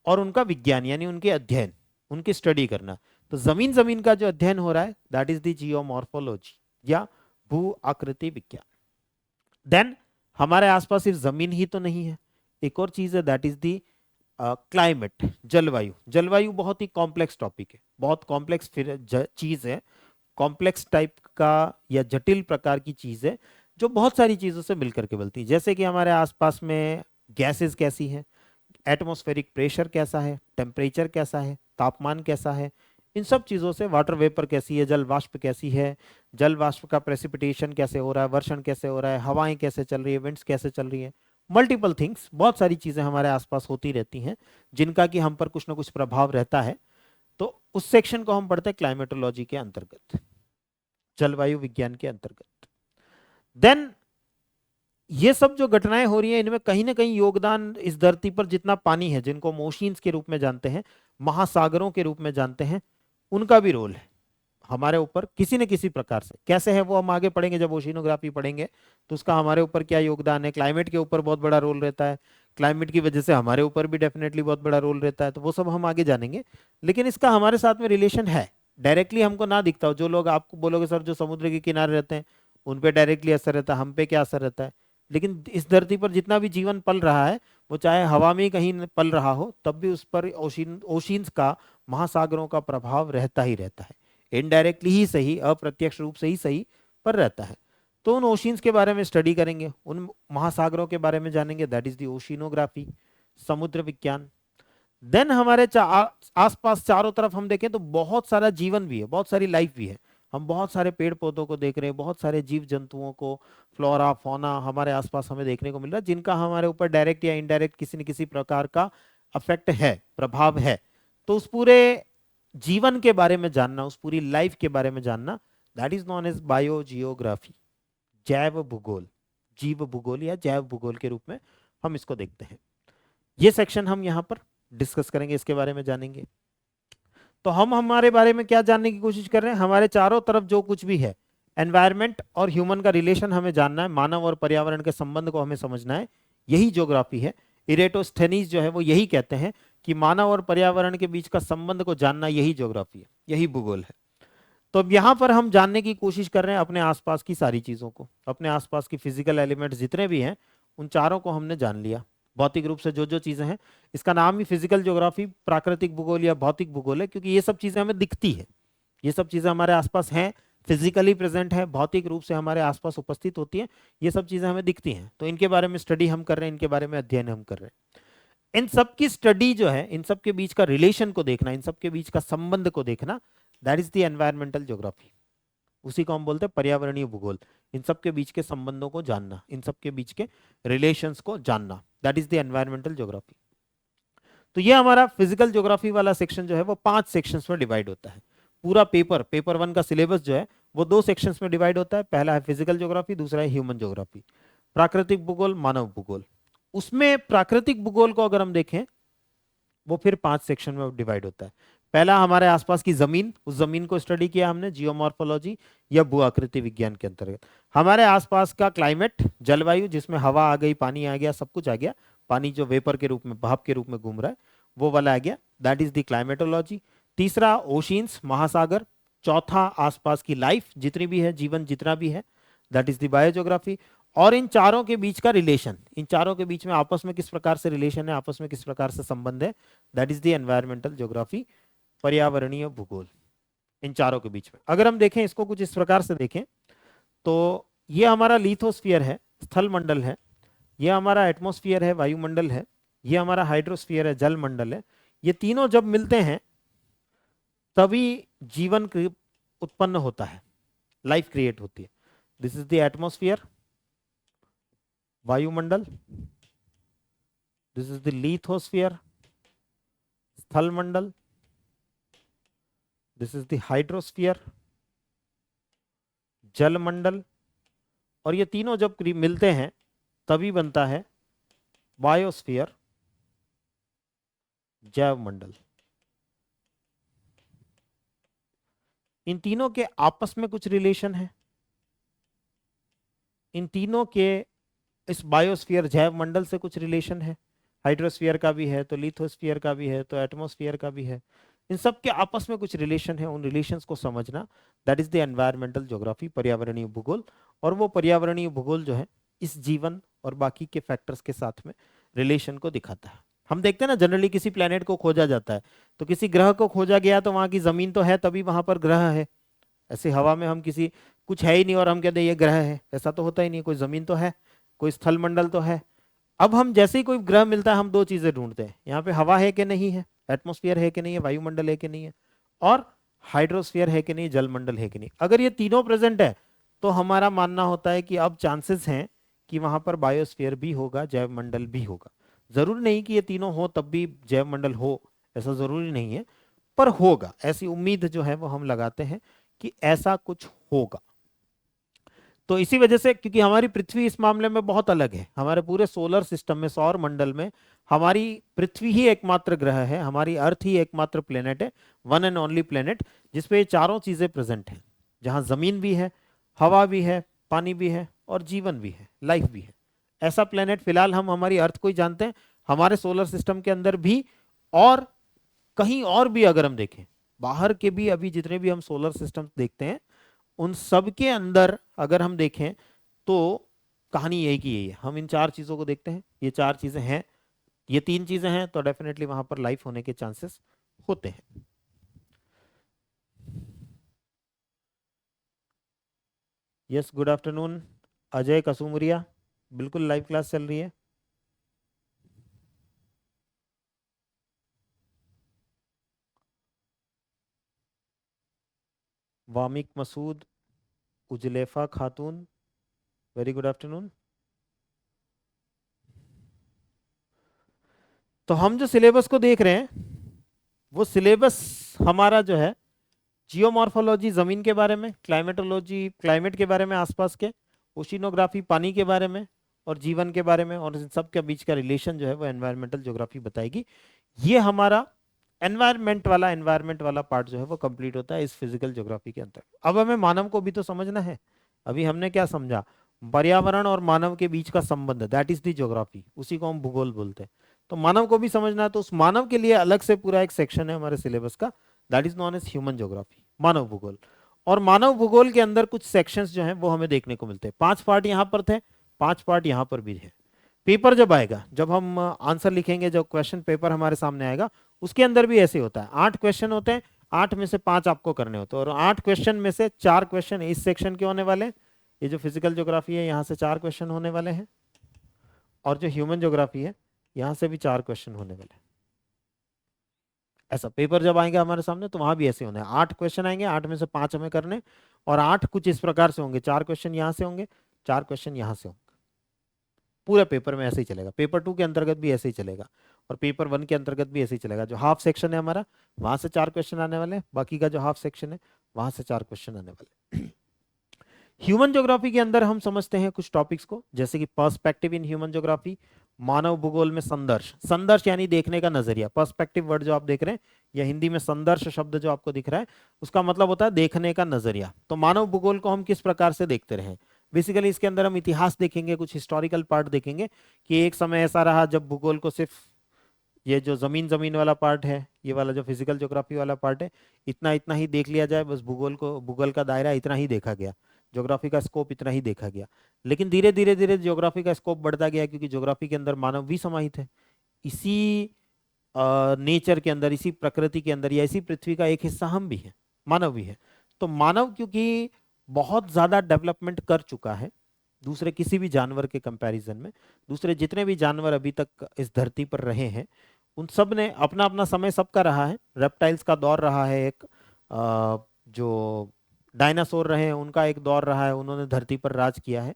और उनका विज्ञान यानी उनके अध्ययन, उनकी स्टडी करना। तो जमीन जमीन का जो अध्ययन हो रहा है, दैट इज द जियोमॉर्फोलॉजी या भू आकृति विज्ञान। देन हमारे आसपास सिर्फ जमीन ही तो नहीं है, एक और चीज है, दैट इज दी क्लाइमेट, जलवायु। जलवायु बहुत ही कॉम्प्लेक्स टॉपिक है, बहुत कॉम्प्लेक्स फिर चीज है, कॉम्प्लेक्स टाइप का या जटिल प्रकार की चीज है, जो बहुत सारी चीजों से मिलकर के बनती है। जैसे कि हमारे आसपास में गैसेस कैसी है, एटमॉस्फेरिक प्रेशर कैसा है, टेम्परेचर कैसा है, तापमान कैसा है, इन सब चीज़ों से, वाटर वेपर कैसी है, जल वाष्प कैसी है, जल वाष्प का प्रेसिपिटेशन कैसे हो रहा है, वर्षण कैसे हो रहा है, हवाएं कैसे चल रही है, विंड्स कैसे चल रही है, मल्टीपल थिंग्स, बहुत सारी चीज़ें हमारे आसपास होती रहती हैं जिनका कि हम पर कुछ ना कुछ प्रभाव रहता है। तो उस सेक्शन को हम पढ़ते हैं क्लाइमेटोलॉजी के अंतर्गत, जलवायु विज्ञान के अंतर्गत। देन ये सब जो घटनाएं हो रही हैं, इनमें कहीं ना कहीं योगदान इस धरती पर जितना पानी है, जिनको हम ओशियंस के रूप में जानते हैं, महासागरों के रूप में जानते हैं, उनका भी रोल है हमारे ऊपर किसी न किसी प्रकार से। कैसे है वो हम आगे पढ़ेंगे, जब ओशिनोग्राफी पढ़ेंगे तो उसका हमारे ऊपर क्या योगदान है। क्लाइमेट के ऊपर बहुत बड़ा रोल रहता है, क्लाइमेट की वजह से हमारे ऊपर भी डेफिनेटली बहुत बड़ा रोल रहता है, तो वो सब हम आगे जानेंगे। लेकिन इसका हमारे साथ में रिलेशन है, डायरेक्टली हमको ना दिखता हो। जो लोग आपको बोलोगे सर जो समुद्र के किनारे रहते हैं उन पे डायरेक्टली असर रहता है, हम पे क्या असर रहता है, लेकिन इस धरती पर जितना भी जीवन पल रहा है, वो चाहे हवा में कहीं पल रहा हो, तब भी उस पर ओशिन्स का, महासागरों का प्रभाव रहता ही रहता है। इनडायरेक्टली ही सही, अप्रत्यक्ष रूप से ही सही, पर रहता है। तो उन ओशिन्स के बारे में स्टडी करेंगे, उन महासागरों के बारे में जानेंगे, दैट इज द ओशिनोग्राफी, समुद्र विज्ञान। देन हमारे आसपास चारों तरफ हम देखें तो बहुत सारा जीवन भी है, बहुत सारी लाइफ भी है। हम बहुत सारे पेड़ पौधों को देख रहे हैं, बहुत सारे जीव जंतुओं को, फ्लोरा फौना हमारे आसपास हमें देखने को मिल रहा है, जिनका हमारे ऊपर डायरेक्ट या इनडायरेक्ट किसी न किसी प्रकार का अफेक्ट है, प्रभाव है। तो उस पूरे जीवन के बारे में जानना, उस पूरी लाइफ के बारे में जानना, that is known as bio geography, जैव भूगोल, जीव भूगोल या जैव भूगोल के रूप में हम इसको देखते हैं। ये सेक्शन हम यहाँ पर डिस्कस करेंगे, इसके बारे में जानेंगे। तो हम हमारे बारे में क्या जानने की कोशिश कर रहे हैं, हमारे चारों तरफ जो कुछ भी है, एनवायरमेंट और ह्यूमन का रिलेशन हमें जानना है, मानव और पर्यावरण के संबंध को हमें समझना है, यही ज्योग्राफी है। इरेटोस्थेनीज जो है वो यही कहते हैं कि मानव और पर्यावरण के बीच का संबंध को जानना यही ज्योग्राफी है, यही भूगोल है। तो अब यहाँ पर हम जानने की कोशिश कर रहे हैं अपने आसपास की सारी चीजों को, अपने आसपास की फिजिकल एलिमेंट्स जितने भी हैं, उन चारों को हमने जान लिया। भौतिक रूप से जो जो चीजें हैं, इसका नाम ही फिजिकल ज्योग्राफी, प्राकृतिक भूगोल या भौतिक भूगोल है, क्योंकि ये सब चीजें हमें दिखती है, ये सब चीजें हमारे आसपास हैं, फिजिकली प्रेजेंट है, भौतिक रूप से हमारे आसपास उपस्थित होती हैं, ये सब चीजें हमें दिखती हैं। तो इनके बारे में स्टडी हम कर रहे हैं, इनके बारे में अध्ययन हम कर रहे हैं। इन सब की स्टडी जो है, इन सब के बीच का रिलेशन को देखना, इन सब के बीच का संबंध को देखना, that is the environmental geography. उसी को हम बोलते हैं पर्यावरणीय भूगोल। इन सब के बीच के संबंधों को जानना, इन सब के बीच के रिलेशंस को जानना, that is the environmental geography. तो ये हमारा फिजिकल ज्योग्राफी वाला सेक्शन जो है वो 5 सेक्शंस में डिवाइड होता है। पूरा पेपर 1 का सिलेबस जो है वो 2 सेक्शंस में डिवाइड होता है। पहला है फिजिकल ज्योग्राफी, दूसरा है ह्यूमन ज्योग्राफी, प्राकृतिक भूगोल, मानव भूगोल। उसमें प्राकृतिक भूगोल को अगर हम देखें, वो फिर 5 सेक्शन में डिवाइड होता है। पहला हमारे आसपास की जमीन, उस जमीन को स्टडी किया हमने जियोमॉर्फोलॉजी या भू आकृति विज्ञान के अंतर्गत। हमारे आसपास का क्लाइमेट, जलवायु, जिसमें हवा आ गई, पानी आ गया, सब कुछ आ गया, पानी जो वेपर के रूप में, भाप के रूप में घूम रहा है, वो वाला आ गया, दैट इज द क्लाइमेटोलॉजी। तीसरा ओशियंस, महासागर। चौथा आसपास की लाइफ जितनी भी है, जीवन जितना भी है, दैट इज द बायोज्योग्राफी। और इन चारों के बीच का रिलेशन, इन चारों के बीच में आपस में किस प्रकार से रिलेशन है, आपस में किस प्रकार से संबंध है, that is the environmental geography, पर्यावरणीय भूगोल। इन चारों के बीच में अगर हम देखें, इसको कुछ इस प्रकार से देखें, तो ये हमारा लिथोस्फीयर है, स्थल मंडल है, ये हमारा एटमॉस्फेयर है, वायुमंडल है, ये हमारा हाइड्रोस्फीयर है, जल मंडल है। ये तीनों जब मिलते हैं तभी जीवन उत्पन्न होता है, लाइफ क्रिएट होती है। दिस इज द एटमॉस्फेयर, वायुमंडल, दिस इज द लिथोस्फीयर, स्थल मंडल, दिस इज द हाइड्रोस्फीयर, जलमंडल, और ये तीनों जब मिलते हैं तभी बनता है बायोस्फीयर, जैव मंडल। इन तीनों के आपस में कुछ रिलेशन है, इन तीनों के इस बायोस्फीयर जैव मंडल से कुछ रिलेशन है। हाइड्रोस्फीयर का भी है तो लिथोस्फीयर का भी है तो एटमॉस्फेयर का भी है। इन सब के आपस में कुछ रिलेशन है, उन रिलेशंस को समझना, that is the environmental geography, पर्यावरणीय भूगोल। और वो पर्यावरणीय भूगोल जो है इस जीवन और बाकी के फैक्टर्स के साथ में रिलेशन को दिखाता है। हम देखते हैं ना, जनरली किसी प्लेनेट को खोजा जाता है तो किसी ग्रह को खोजा गया तो वहां की जमीन तो है तभी वहां पर ग्रह है। ऐसे हवा में हम किसी कुछ है ही नहीं और हम कहते हैं ये ग्रह है, ऐसा तो होता ही नहीं। कोई जमीन तो है, कोई स्थल मंडल तो है। अब हम जैसे ही कोई ग्रह मिलता है हम दो चीजें ढूंढते हैं, यहाँ पे हवा है कि नहीं है, एटमॉस्फेयर है कि नहीं है, वायुमंडल है कि नहीं है, और हाइड्रोस्फीयर है कि नहीं, जलमंडल है कि नहीं। अगर ये तीनों प्रेजेंट है तो हमारा मानना होता है कि अब चांसेस हैं कि वहां पर बायोस्फीयर भी होगा, जैव मंडल भी होगा। जरूरी नहीं कि ये तीनों हो तब भी जैव मंडल हो, ऐसा जरूरी नहीं है, पर होगा, ऐसी उम्मीद जो है वो हम लगाते हैं कि ऐसा कुछ होगा। तो इसी वजह से, क्योंकि हमारी पृथ्वी इस मामले में बहुत अलग है, हमारे पूरे सोलर सिस्टम में, सौर मंडल में हमारी पृथ्वी ही एकमात्र ग्रह है, हमारी अर्थ ही एकमात्र प्लेनेट है, वन एंड ओनली प्लेनेट जिसपे ये चारों चीजें प्रेजेंट हैं, जहां जमीन भी है, हवा भी है, पानी भी है और जीवन भी है, लाइफ भी है। ऐसा प्लेनेट फिलहाल हम हमारी अर्थ को ही जानते हैं। हमारे सोलर सिस्टम के अंदर भी और कहीं और भी अगर हम देखें, बाहर के भी अभी जितने भी हम सोलर सिस्टम देखते हैं उन सब के अंदर अगर हम देखें तो कहानी यही की यही है। हम इन चार चीजों को देखते हैं, ये चार चीजें हैं, ये तीन चीजें हैं तो डेफिनेटली वहां पर लाइफ होने के चांसेस होते हैं। यस, गुड आफ्टरनून अजय कसुमरिया, बिल्कुल लाइव क्लास चल रही है। वामिक मसूद, उजलेफा खातून, वेरी गुड आफ्टरनून। तो हम जो सिलेबस को देख रहे हैं वो सिलेबस हमारा जो है जियोमॉर्फोलॉजी जमीन के बारे में, क्लाइमेटोलॉजी क्लाइमेट के बारे में आसपास के, ओशिनोग्राफी पानी के बारे में, और जीवन के बारे में, और इन सब के बीच का रिलेशन जो है वो एनवायरमेंटल ज्योग्राफी बताएगी। ये हमारा एनवायरमेंट वाला पार्ट जो है वो कंप्लीट होता है इस फिजिकल ज्योग्राफी के अंतर्गत। अब हमें मानव को भी तो समझना है। अभी हमने क्या समझा, पर्यावरण और मानव के बीच का संबंध, दैट इज द ज्योग्राफी, उसी को हम भूगोल बोलते हैं। तो मानव को भी समझना है तो उस मानव के लिए अलग से पूरा एक सेक्शन है हमारे सिलेबस का, that is known as human geography, मानव भूगोल। और मानव भूगोल के अंदर कुछ सेक्शंस जो हैं वो हमें देखने को मिलते हैं। 5 पार्ट यहाँ पर थे, 5 पार्ट यहाँ पर भी है। पेपर जब आएगा, जब हम आंसर लिखेंगे, जब क्वेश्चन पेपर हमारे सामने आएगा, उसके अंदर भी ऐसे होता है। 8 क्वेश्चन होते हैं, 8 में से 5 आपको करने होते हैं, और 8 क्वेश्चन में से 4 क्वेश्चन इस सेक्शन के होने वाले हैं। ये जो फिजिकल ज्योग्राफी है यहाँ से 4 क्वेश्चन होने वाले हैं, और जो ह्यूमन ज्योग्राफी है यहाँ से भी 4 क्वेश्चन होने वाले हैं। ऐसा पेपर जब आएंगे हमारे सामने तो वहां भी ऐसे होने हैं, 8 क्वेश्चन आएंगे, 8 में से 5 हमें करने, और 8 कुछ इस प्रकार से होंगे, 4 क्वेश्चन यहाँ से होंगे, 4 क्वेश्चन यहाँ से होंगे। पूरे पेपर में ऐसे ही चलेगा, पेपर 2 के अंतर्गत भी ऐसे ही चलेगा, और पेपर 1 के अंतर्गत भी ऐसे ही चलेगा। जो हाफ सेक्शन है हमारा, वहां से 4 क्वेश्चन आने वाले हैं, बाकी का जो हाफ सेक्शन है वहां से 4 क्वेश्चन आने वाले। ह्यूमन ज्योग्राफी के अंदर हम समझते हैं कुछ टॉपिक्स को, जैसे कि पर्सपेक्टिव इन ह्यूमन ज्योग्राफी, मानव भूगोल में संदर्श, संदर्श यानी देखने का नजरिया। पर्सपेक्टिव वर्ड जो आप देख रहे हैं, या हिंदी में संदर्श शब्द जो आपको दिख रहा है, उसका मतलब होता है देखने का नजरिया। तो मानव भूगोल को हम किस प्रकार से देखते रहे, बेसिकली इसके अंदर हम इतिहास देखेंगे, कुछ हिस्टोरिकल पार्ट देखेंगे कि एक समय ऐसा रहा जब भूगोल को सिर्फ ये जो जमीन जमीन वाला पार्ट है, ये वाला जो फिजिकल ज्योग्राफी वाला पार्ट है, इतना इतना ही देख लिया जाए, बस भूगोल को, भूगोल का दायरा इतना ही देखा गया, ज्योग्राफी का स्कोप इतना ही देखा गया। लेकिन धीरे धीरे धीरे ज्योग्राफी का स्कोप बढ़ता गया, क्योंकि ज्योग्राफी के अंदर मानव भी समाहित है। इसी नेचर के अंदर, इसी प्रकृति के अंदर, या इसी पृथ्वी का एक हिस्सा हम भी हैं, मानव भी है। तो मानव क्योंकि बहुत ज्यादा डेवलपमेंट कर चुका है दूसरे किसी भी जानवर के कंपैरिजन में, दूसरे जितने भी जानवर अभी तक इस धरती पर रहे हैं उन सब ने अपना अपना समय सबका रहा है। रेप्टाइल्स का दौर रहा है एक, जो डायनासोर रहे हैं उनका एक दौर रहा है, उन्होंने धरती पर राज किया है।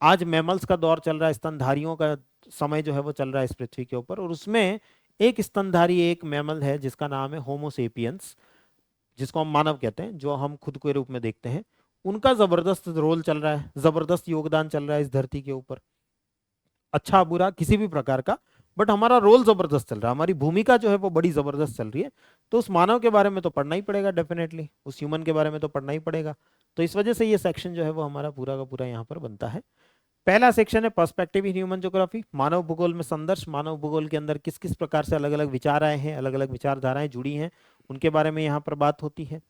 आज मैमल्स का दौर चल रहा है, स्तनधारियों का समय जो है वो चल रहा है इस पृथ्वी के ऊपर, और उसमें एक स्तनधारी एक मैमल है जिसका नाम है होमोसेपियंस। जिसको हम मानव कहते हैं, जो हम खुद के रूप में देखते हैं, उनका जबरदस्त रोल चल रहा है, जबरदस्त योगदान चल रहा है इस धरती के ऊपर, अच्छा बुरा किसी भी प्रकार का, बट हमारा रोल जबरदस्त चल रहा है, हमारी भूमिका जो है वो बड़ी जबरदस्त चल रही है। तो उस मानव के बारे में तो पढ़ना ही पड़ेगा डेफिनेटली, उस ह्यूमन के बारे में तो पढ़ना ही पड़ेगा। तो इस वजह से ये सेक्शन जो है वो हमारा पूरा का पूरा यहाँ पर बनता है। पहला सेक्शन है पर्सपेक्टिव इन ह्यूमन ज्योग्राफी, मानव भूगोल में संदर्श, मानव भूगोल के अंदर किस किस प्रकार से अलग अलग विचार आए हैं, अलग अलग विचारधाराएं जुड़ी हैं, उनके बारे में यहाँ पर बात होती है।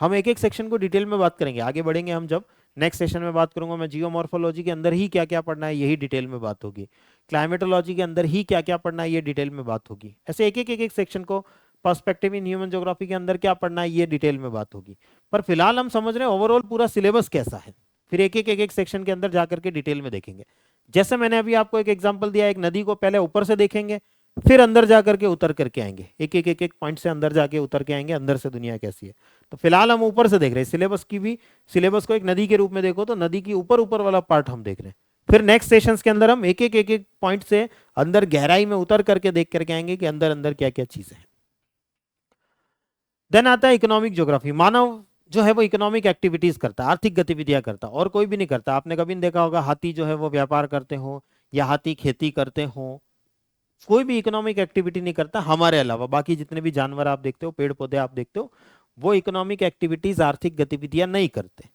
हम एक एक सेक्शन को डिटेल में बात करेंगे, आगे बढ़ेंगे हम जब नेक्स्ट सेशन में बात करूंगा मैं जियोमॉर्फोलॉजी के अंदर ही क्या क्या पढ़ना है, यही डिटेल में बात होगी। क्लाइमेटोलॉजी के अंदर ही क्या क्या पढ़ना है, ये डिटेल में बात होगी। ऐसे एक एक सेक्शन को पर्सपेक्टिव इन ह्यूमन ज्योग्राफी के अंदर क्या पढ़ना है, ये डिटेल में बात होगी। पर फिलहाल हम समझ रहे हैं ओवरऑल पूरा सिलेबस कैसा है, फिर एक एक सेक्शन के अंदर जाकर के डिटेल में देखेंगे। जैसे मैंने अभी आपको एक एग्जांपल दिया, एक नदी को पहले ऊपर से देखेंगे, फिर अंदर जाकर के उतर करके आएंगे, एक एक पॉइंट से अंदर जाके उतर के आएंगे, अंदर से दुनिया कैसी है। तो फिलहाल हम ऊपर से देख रहे हैं सिलेबस की भी, सिलेबस को एक नदी के रूप में देखो तो नदी की ऊपर ऊपर वाला पार्ट हम देख रहे हैं। फिर नेक्स्ट सेशंस के अंदर हम एक एक पॉइंट से अंदर गहराई में उतर करके देख करके आएंगे कि अंदर अंदर क्या क्या चीजें हैं। देन आता है इकोनॉमिक ज्योग्राफी, मानव जो है वो इकोनॉमिक एक्टिविटीज करता है, आर्थिक गतिविधियां करता है, और कोई भी नहीं करता। आपने कभी नहीं देखा होगा हाथी जो है वो व्यापार करते हो या हाथी खेती करते हो, कोई भी इकोनॉमिक एक्टिविटी नहीं करता हमारे अलावा। बाकी जितने भी जानवर आप देखते हो, पेड़ पौधे आप देखते हो, वो इकोनॉमिक एक्टिविटीज, आर्थिक गतिविधियां नहीं करते,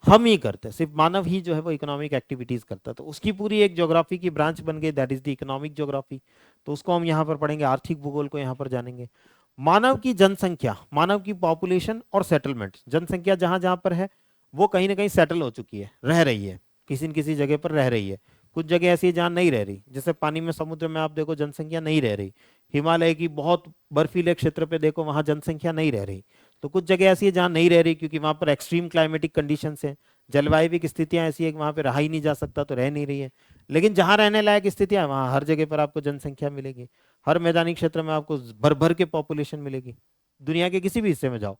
हम ही करते। सिर्फ मानव ही जो है वो इकोनॉमिक एक्टिविटीज करता है। तो उसकी पूरी एक ज्योग्राफी की ब्रांच बन गई, that is the economic geography. तो उसको हम यहाँ पर पढ़ेंगे, आर्थिक भूगोल को यहाँ पर जानेंगे। मानव की जनसंख्या, मानव की पॉपुलेशन और सेटलमेंट, जनसंख्या जहां जहां पर है वो कहीं ना कहीं सेटल हो चुकी है, रह रही है, किसी न किसी जगह पर रह रही है। कुछ जगह ऐसी है जहां नहीं रह रही, जैसे पानी में, समुद्र में आप देखो जनसंख्या नहीं रह रही। हिमालय की बहुत बर्फीले क्षेत्र पे देखो, वहां जनसंख्या नहीं रह रही। तो कुछ जगह ऐसी है जहां नहीं रह रही, क्योंकि वहां पर एक्सट्रीम क्लाइमेटिक कंडीशंस है, जलवायु स्थितियां ऐसी है कि वहां पर रहा ही नहीं जा सकता, तो रह नहीं रही है। लेकिन जहां रहने लायक स्थितियां, वहां हर जगह पर आपको जनसंख्या मिलेगी, हर मैदानी क्षेत्र में आपको भर भर के पॉपुलेशन मिलेगी। दुनिया के किसी भी हिस्से में जाओ,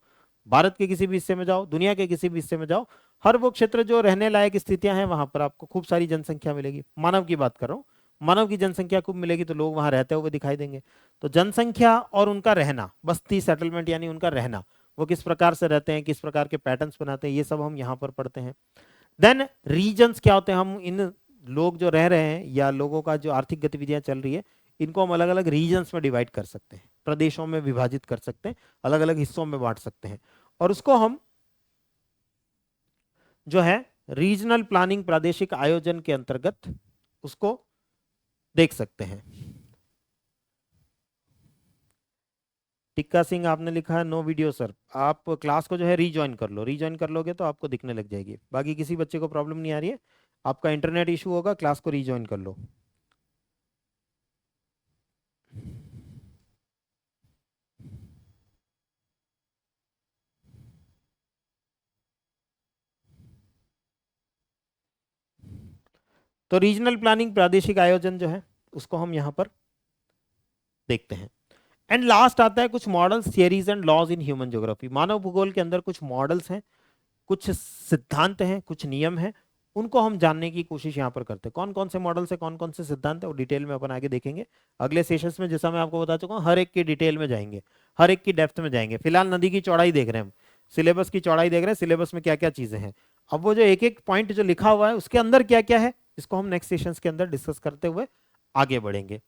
भारत के किसी भी हिस्से में जाओ, दुनिया के किसी भी हिस्से में जाओ, हर वो क्षेत्र जो रहने लायक स्थितियां हैं वहां पर आपको खूब सारी जनसंख्या मिलेगी। मानव की बात कर रहा हूँ, मानव की जनसंख्या खूब मिलेगी तो लोग वहां रहते हुए दिखाई देंगे। तो जनसंख्या और उनका रहना, बस्ती सेटलमेंट यानी उनका रहना, वो किस प्रकार से रहते हैं, किस प्रकार के पैटर्न्स बनाते हैं, ये सब हम यहाँ पर पढ़ते हैं। देन रीजन्स क्या होते हैं, हम इन लोग जो रह रहे हैं या लोगों का जो आर्थिक गतिविधियां चल रही है, इनको हम अलग अलग रीजन्स में डिवाइड कर सकते हैं, प्रदेशों में विभाजित कर सकते हैं, अलग अलग हिस्सों में बांट सकते हैं, और उसको हम जो है रीजनल प्लानिंग, प्रादेशिक आयोजन के अंतर्गत उसको देख सकते हैं। टिक्का सिंह आपने लिखा है नो वीडियो सर, आप क्लास को जो है रीज्वाइन कर लो, रीज्वाइन कर लोगे तो आपको दिखने लग जाएगी। बाकी किसी बच्चे को प्रॉब्लम नहीं आ रही है, आपका इंटरनेट इशू होगा, क्लास को रीज्वाइन कर लो। तो रीजनल प्लानिंग, प्रादेशिक आयोजन जो है उसको हम यहां पर देखते हैं। एंड लास्ट आता है कुछ models, theories and laws in human geography. मानव भूगोल के अंदर कुछ मॉडल्स हैं, कुछ सिद्धांत हैं, कुछ नियम हैं, उनको हम जानने की कोशिश यहाँ पर करते हैं। कौन कौन से मॉडल्स है, कौन कौन से सिद्धांत है, वो डिटेल में अपन आगे देखेंगे अगले सेशंस में। जैसा मैं आपको बता चुका हूँ, हर एक की डिटेल में जाएंगे, हर एक की डेप्थ में जाएंगे। फिलहाल नदी की चौड़ाई देख रहे हैं हम, सिलेबस की चौड़ाई देख रहे हैं, सिलेबस में क्या क्या चीजें हैं। अब वो जो एक एक पॉइंट जो लिखा हुआ है उसके अंदर क्या क्या है, इसको हम नेक्स्ट सेशंस के अंदर डिस्कस करते हुए आगे बढ़ेंगे।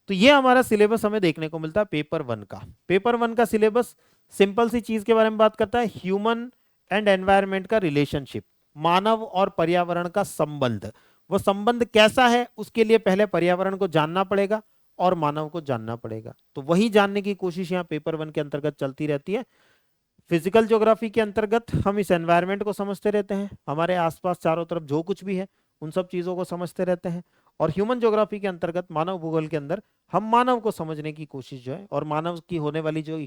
तो ये हमारा सिलेबस हमें देखने को मिलता है पेपर 1 का। पेपर 1 का सिलेबस सिंपल सी चीज के बारे में बात करता है, ह्यूमन एंड एनवायरनमेंट का रिलेशनशिप, मानव और पर्यावरण का संबंध। वो संबंध कैसा है, उसके लिए पहले पर्यावरण को जानना पड़ेगा और मानव को जानना पड़ेगा। तो वही जानने की कोशिश यहाँ पेपर 1 के अंतर्गत चलती रहती है। फिजिकल ज्योग्राफी के अंतर्गत हम इस एनवायरनमेंट को समझते रहते हैं, हमारे आसपास चारों तरफ जो कुछ भी है उन सब चीजों को समझते रहते हैं। और ह्यूमन ज्योग्राफी के अंतर्गत, मानव भूगोल के अंदर, हम मानव को समझने की कोशिश जो है, और मानव की होने वाली जो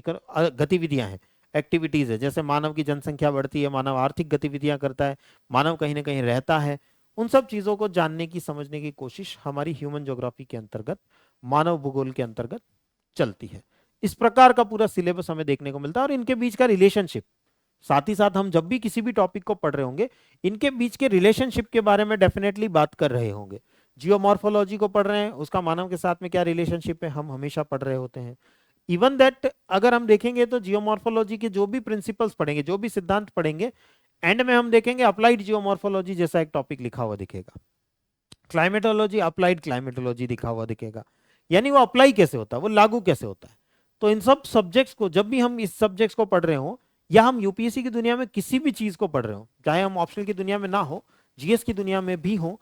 गतिविधियां हैं, एक्टिविटीज है, जैसे मानव की जनसंख्या बढ़ती है, मानव आर्थिक गतिविधियां करता है, मानव कहीं ना कहीं रहता है, उन सब चीजों को जानने की, समझने की कोशिश हमारी ह्यूमन ज्योग्राफी के अंतर्गत, मानव भूगोल के अंतर्गत चलती है। इस प्रकार का पूरा सिलेबस हमें देखने को मिलता है, और इनके बीच का रिलेशनशिप, साथ ही साथ हम जब भी किसी भी टॉपिक को पढ़ रहे होंगे, इनके बीच के रिलेशनशिप के बारे में डेफिनेटली बात कर रहे होंगे। जियोमॉर्फोलॉजी को पढ़ रहे हैं, उसका मानव के साथ में क्या रिलेशनशिप है, हम हमेशा पढ़ रहे होते हैं। इवन दैट अगर हम देखेंगे तो जियोमॉर्फोलॉजी के जो भी प्रिंसिपल्स पढ़ेंगे, जो भी सिद्धांत पढ़ेंगे, एंड में हम देखेंगे अप्लाइड जियोमॉर्फोलॉजी जैसा एक टॉपिक लिखा हुआ दिखेगा, क्लाइमेटोलॉजी अप्लाइड क्लाइमेटोलॉजी लिखा हुआ दिखेगा। यानी वो अप्लाई कैसे होता है, वो लागू कैसे होता है। तो इन सब सब्जेक्ट्स को जब भी हम इस सब्जेक्ट्स को पढ़ रहे हो, या हम यूपीएससी की दुनिया में किसी भी चीज को पढ़ रहे हो, चाहे हम ऑप्शनल की दुनिया में ना हो, जीएस की दुनिया में भी हो,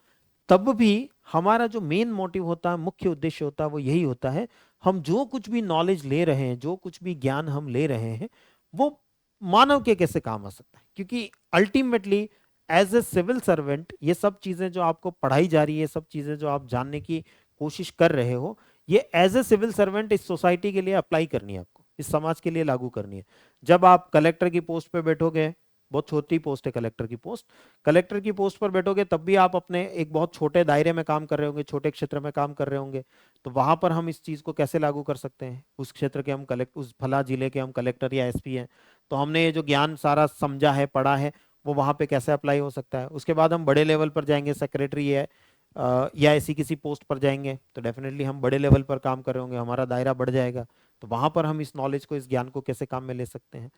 तब भी हमारा जो मेन मोटिव होता है, मुख्य उद्देश्य होता है, वो यही होता है, हम जो कुछ भी नॉलेज ले रहे हैं, जो कुछ भी ज्ञान हम ले रहे हैं, वो मानव के कैसे काम आ सकता है। क्योंकि ultimately as a civil servant ये सब चीजें जो आपको पढ़ाई जा रही है, सब चीजें जो आप जानने की कोशिश कर रहे हो, ये एज ए सिविल सर्वेंट इस सोसाइटी के लिए अप्लाई करनी है, आपको इस समाज के लिए लागू करनी है। जब आप कलेक्टर की पोस्ट पे बैठोगे, बहुत छोटी पोस्ट है कलेक्टर की पोस्ट, कलेक्टर की पोस्ट पर बैठोगे तब भी आप अपने एक बहुत छोटे दायरे में काम कर रहे होंगे, छोटे क्षेत्र में काम कर रहे होंगे। तो वहां पर हम इस चीज को कैसे लागू कर सकते हैं, उस क्षेत्र के हम कलेक्ट उस फला जिले के हम कलेक्टर या एसपी हैं, तो हमने ये जो ज्ञान सारा समझा है, पढ़ा है, वो वहां पे कैसे अप्लाई हो सकता है। उसके बाद हम बड़े लेवल पर जाएंगे, सेक्रेटरी है या ऐसी किसी पोस्ट पर जाएंगे, तो डेफिनेटली हम बड़े लेवल पर काम कर रहे होंगे, हमारा दायरा बढ़ जाएगा। तो वहां पर हम इस नॉलेज को, इस ज्ञान को कैसे काम में ले सकते हैं,